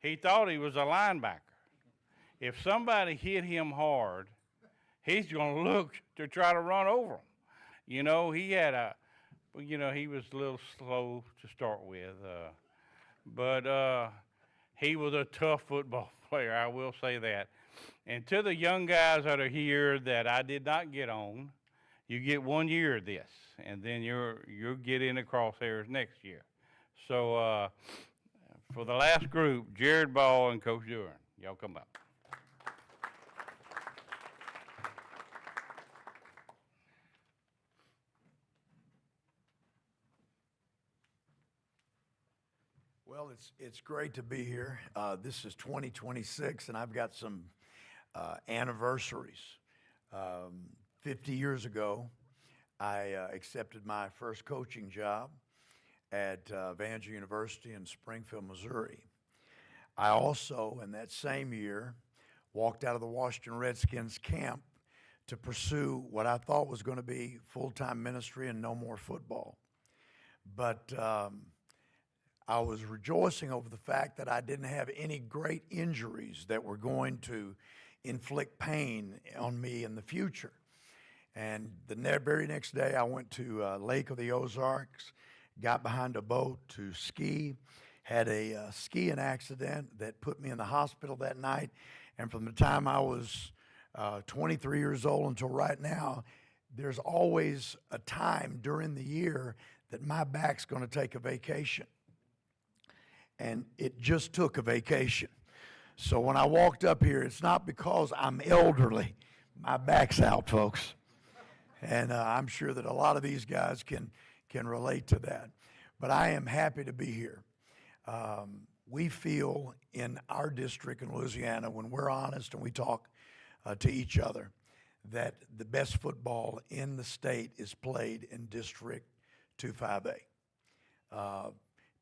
He thought he was a linebacker. If somebody hit him hard, he's going to look to try to run over him. You know, he had he was a little slow to start with, but he was a tough football player, I will say that. And to the young guys that are here that I did not get on, you get 1 year of this, and then you'll get in the crosshairs next year. So for the last group, Jared Ball and Coach Duran. Y'all come up. Well, it's great to be here. This is 2026, and I've got some anniversaries. 50 years ago, I accepted my first coaching job at Vanja University in Springfield, Missouri. I also, in that same year, walked out of the Washington Redskins camp to pursue what I thought was going to be full-time ministry and no more football. But I was rejoicing over the fact that I didn't have any great injuries that were going to inflict pain on me in the future. And the very next day, I went to Lake of the Ozarks, got behind a boat to ski, had a skiing accident that put me in the hospital that night. And from the time I was 23 years old until right now, there's always a time during the year that my back's going to take a vacation. And it just took a vacation. So when I walked up here, it's not because I'm elderly. My back's out, folks. And I'm sure that a lot of these guys can relate to that. But I am happy to be here. We feel in our district in Louisiana, when we're honest and we talk to each other, that the best football in the state is played in District 258.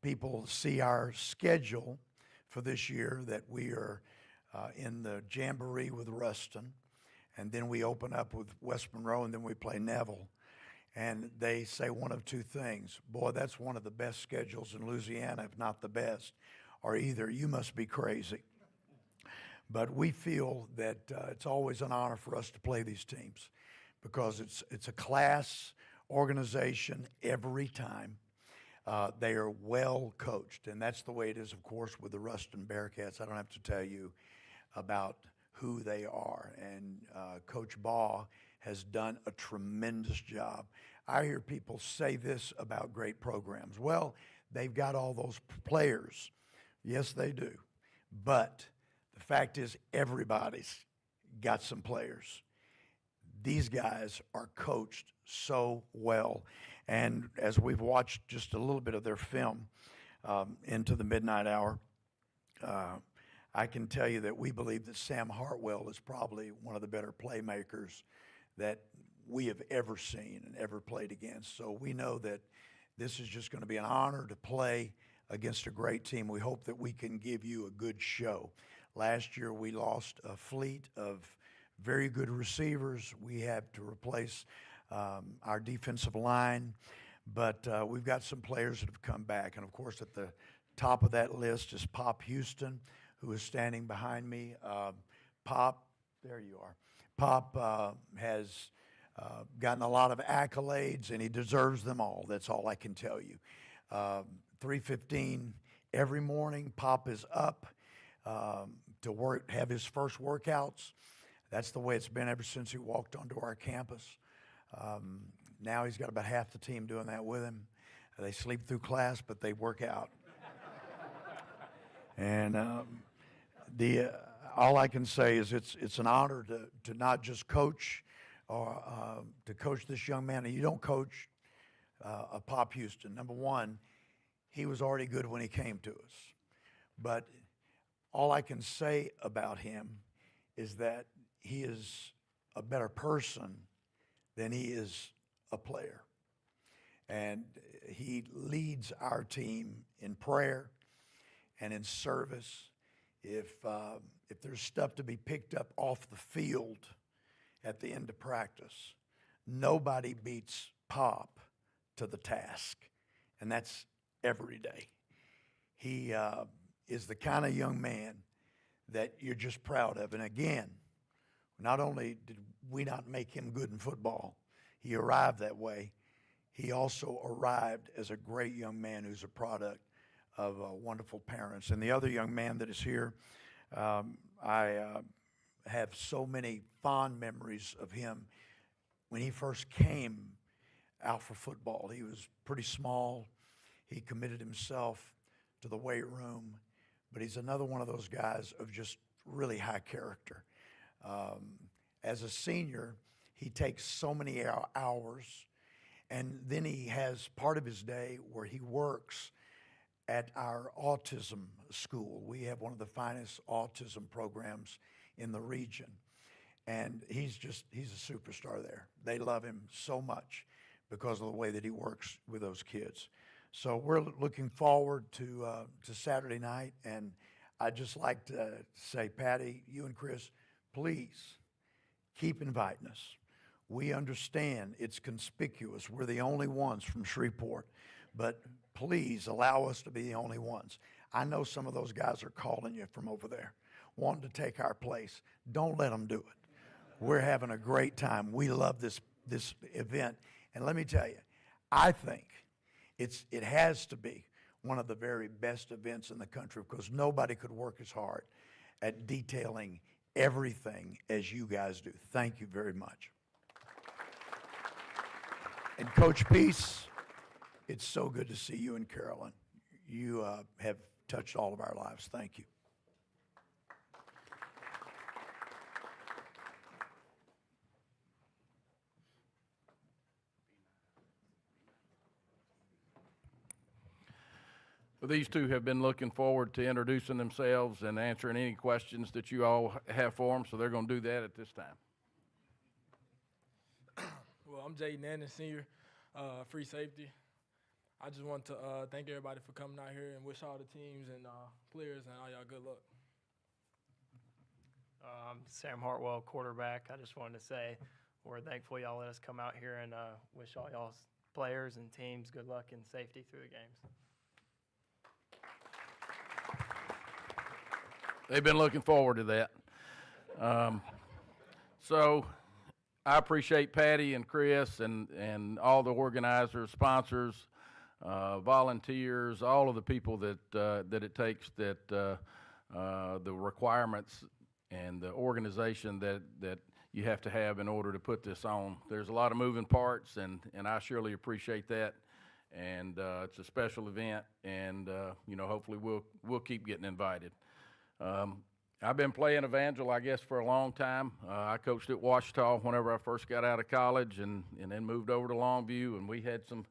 People see our schedule for this year that we are in the jamboree with Ruston, and then we open up with West Monroe, and then we play Neville. And they say one of two things: boy, that's one of the best schedules in Louisiana, if not the best, or either you must be crazy. But we feel that it's always an honor for us to play these teams because it's a class organization every time. They are well coached, and that's the way it is, of course, with the Ruston Bearcats. I don't have to tell you about who they are, and Coach Baugh has done a tremendous job. I hear people say this about great programs. Well, they've got all those players. Yes, they do. But the fact is, everybody's got some players. These guys are coached so well. And as we've watched just a little bit of their film into the midnight hour, I can tell you that we believe that Sam Hartwell is probably one of the better playmakers that we have ever seen and ever played against. So we know that this is just going to be an honor to play against a great team. We hope that we can give you a good show. Last year we lost a fleet of very good receivers. We had to replace our defensive line, but we've got some players that have come back. And of course, at the top of that list is Pop Houston, who is standing behind me. Pop, there you are. Pop has gotten a lot of accolades, and he deserves them all. That's all I can tell you. 3:15 every morning, Pop is up to have his first workouts. That's the way it's been ever since he walked onto our campus. Now he's got about half the team doing that with him. They sleep through class, but they work out. And all I can say is it's an honor to not just coach or to coach this young man. And you don't coach a Pop Houston. Number one, he was already good when he came to us. But all I can say about him is that he is a better person than he is a player. And he leads our team in prayer and in service. If there's stuff to be picked up off the field at the end of practice, nobody beats Pop to the task, and that's every day. He is the kind of young man that you're just proud of. And again, not only did we not make him good in football, he arrived that way. He also arrived as a great young man who's a product of wonderful parents. And the other young man that is here, I have so many fond memories of him. When he first came out for football, he was pretty small. He committed himself to the weight room, but he's another one of those guys of just really high character. As a senior, he takes so many hours, and then he has part of his day where he works at our autism school. We have one of the finest autism programs in the region, and he's a superstar there. They love him so much because of the way that he works with those kids. So we're looking forward to Saturday night, and I'd just like to say, Patty, you and Chris, please keep inviting us. We understand it's conspicuous. We're the only ones from Shreveport, but please allow us to be the only ones. I know some of those guys are calling you from over there, wanting to take our place. Don't let them do it. We're having a great time. We love this event. And let me tell you, I think it has to be one of the very best events in the country because nobody could work as hard at detailing everything as you guys do. Thank you very much. And Coach Peace, it's so good to see you and Carolyn. You have touched all of our lives. Thank you. Well, these two have been looking forward to introducing themselves and answering any questions that you all have for them, so they're going to do that at this time. Well, I'm Jaden Anderson, senior, free safety. I just want to thank everybody for coming out here and wish all the teams and players and all y'all good luck. Sam Hartwell, quarterback. I just wanted to say we're thankful y'all let us come out here and wish all y'all's players and teams good luck and safety through the games. They've been looking forward to that. So I appreciate Patty and Chris and all the organizers, sponsors, volunteers, all of the people that it takes, that the requirements and the organization that you have to have in order to put this on. There's a lot of moving parts, and I surely appreciate that. And it's a special event, and hopefully we'll keep getting invited. I've been playing Evangel, I guess, for a long time. I coached at Ouachita whenever I first got out of college, and then moved over to Longview, and we had some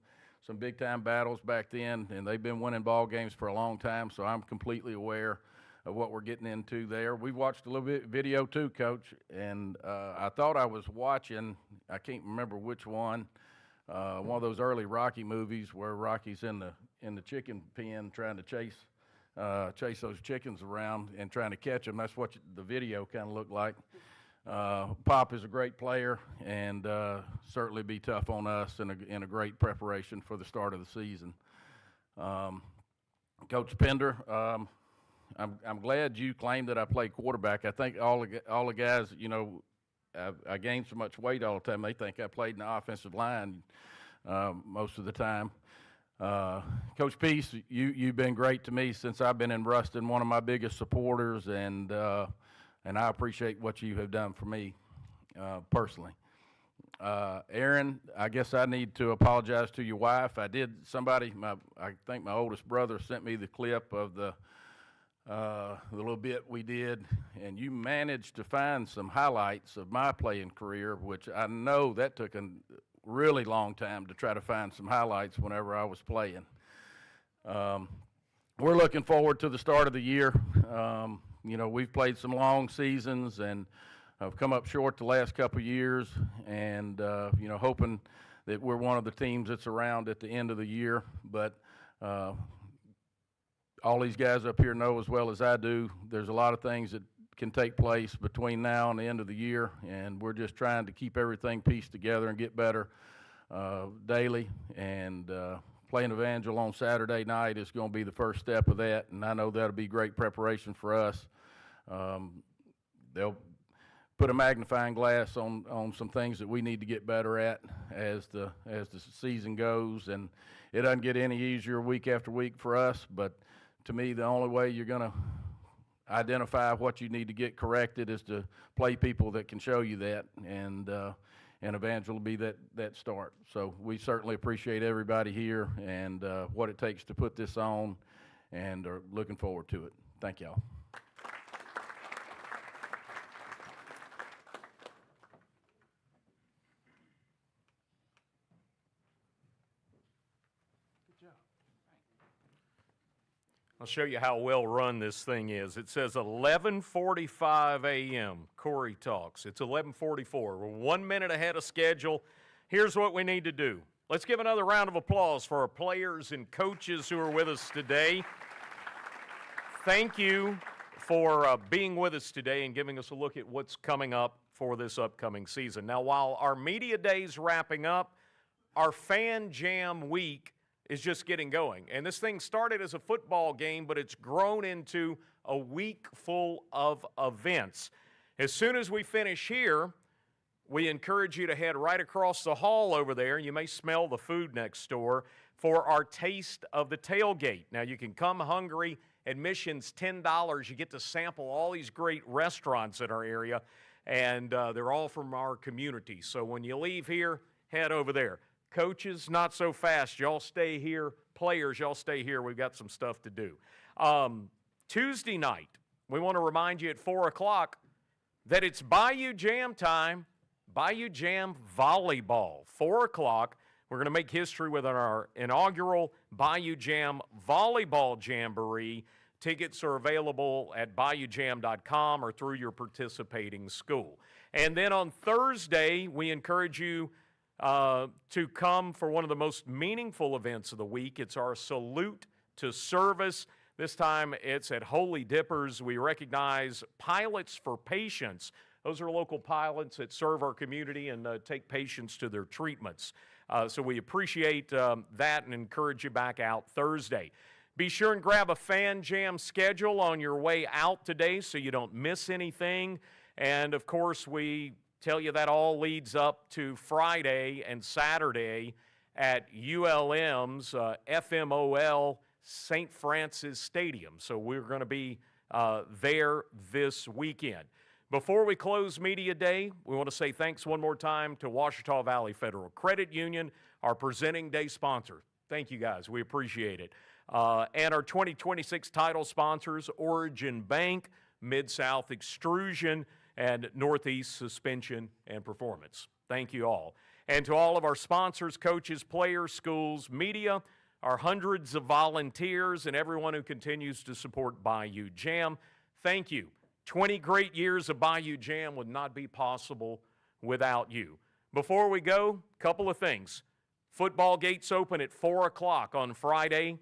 big-time battles back then, and they've been winning ball games for a long time, so I'm completely aware of what we're getting into there. We watched a little bit video too, Coach, and I thought I was watching, I can't remember which one of those early Rocky movies where Rocky's in the chicken pen trying to chase those chickens around and trying to catch them. That's what the video kind of looked like. Pop is a great player, and certainly be tough on us in a great preparation for the start of the season. Coach Pender, I'm glad you claimed that I played quarterback. I think all the guys, I gained so much weight all the time, they think I played in the offensive line most of the time. Coach Peace, you've been great to me since I've been in Ruston, one of my biggest supporters, and I appreciate what you have done for me personally. Aaron, I guess I need to apologize to your wife. I think my oldest brother sent me the clip of the little bit we did, and you managed to find some highlights of my playing career, which I know that took a really long time to try to find some highlights whenever I was playing. We're looking forward to the start of the year. We've played some long seasons and have come up short the last couple of years, and hoping that we're one of the teams that's around at the end of the year. But all these guys up here know as well as I do, there's a lot of things that can take place between now and the end of the year, and we're just trying to keep everything pieced together and get better daily. And playing Evangel on Saturday night is going to be the first step of that, and I know that'll be great preparation for us. They'll put a magnifying glass on some things that we need to get better at as the season goes, and it doesn't get any easier week after week for us. But to me, the only way you're going to identify what you need to get corrected is to play people that can show you that, and Evangel will be that start. So we certainly appreciate everybody here and what it takes to put this on, and are looking forward to it. Thank y'all. I'll show you how well run this thing is. It says 11:45 a.m. Cory talks. It's 11:44. We're 1 minute ahead of schedule. Here's what we need to do. Let's give another round of applause for our players and coaches who are with us today. Thank you for being with us today and giving us a look at what's coming up for this upcoming season. Now, while our media day's wrapping up, our Fan Jamb week is just getting going. And this thing started as a football game, but it's grown into a week full of events. As soon as we finish here, we encourage you to head right across the hall over there. You may smell the food next door for our Taste of the Tailgate. Now, you can come hungry. Admission's $10. You get to sample all these great restaurants in our area, and they're all from our community. So when you leave here, head over there. Coaches, not so fast. Y'all stay here. Players, y'all stay here. We've got some stuff to do. Tuesday night, we want to remind you at 4 o'clock that it's Bayou Jamb time. Bayou Jamb Volleyball. 4 o'clock, we're going to make history with our inaugural Bayou Jamb Volleyball Jamboree. Tickets are available at BayouJamb.com or through your participating school. And then on Thursday, we encourage you to come for one of the most meaningful events of the week. It's our Salute to Service. This time it's at Holy Dippers. We recognize Pilots for Patients. Those are local pilots that serve our community and take patients to their treatments. So we appreciate that and encourage you back out Thursday. Be sure and grab a Fan Jamb schedule on your way out today so you don't miss anything. And of course, we tell you that all leads up to Friday and Saturday at ULM's FMOL St. Francis Stadium. So we're going to be there this weekend. Before we close Media Day, we want to say thanks one more time to Ouachita Valley Federal Credit Union, our presenting day sponsor. Thank you guys. We appreciate it. And our 2026 title sponsors, Origin Bank, Mid-South Extrusion, and Northeast Suspension and Performance. Thank you all. And to all of our sponsors, coaches, players, schools, media, our hundreds of volunteers, and everyone who continues to support Bayou Jamb, thank you. 20 great years of Bayou Jamb would not be possible without you. Before we go, a couple of things. Football gates open at 4 o'clock on Friday,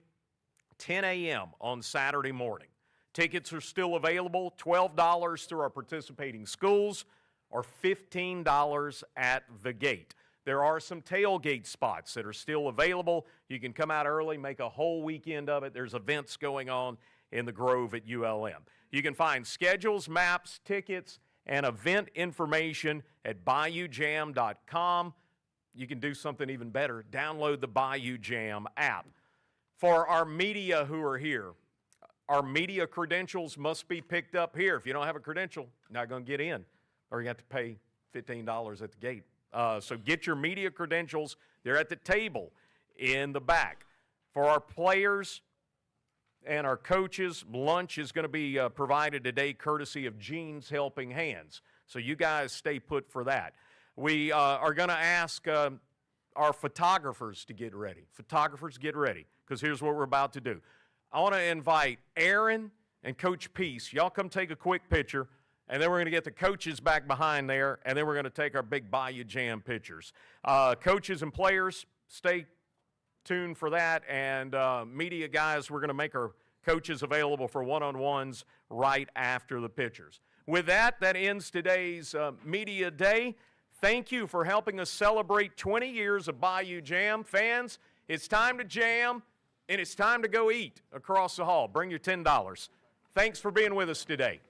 10 a.m. on Saturday morning. Tickets are still available, $12 through our participating schools or $15 at the gate. There are some tailgate spots that are still available. You can come out early, make a whole weekend of it. There's events going on in the Grove at ULM. You can find schedules, maps, tickets, and event information at BayouJamb.com. You can do something even better. Download the Bayou Jamb app. For our media who are here, our media credentials must be picked up here. If you don't have a credential, you're not going to get in, or you have to pay $15 at the gate. So get your media credentials. They're at the table in the back. For our players and our coaches, lunch is going to be provided today courtesy of Gene's Helping Hands. So you guys stay put for that. We are going to ask our photographers to get ready. Photographers, get ready, because here's what we're about to do. I want to invite Aaron and Coach Peace. Y'all come take a quick picture, and then we're going to get the coaches back behind there, and then we're going to take our big Bayou Jamb pictures. Coaches and players, stay tuned for that, and media guys, we're going to make our coaches available for one-on-ones right after the pictures. With that, that ends today's Media Day. Thank you for helping us celebrate 20 years of Bayou Jamb. Fans, it's time to jam. And it's time to go eat across the hall. Bring your $10. Thanks for being with us today.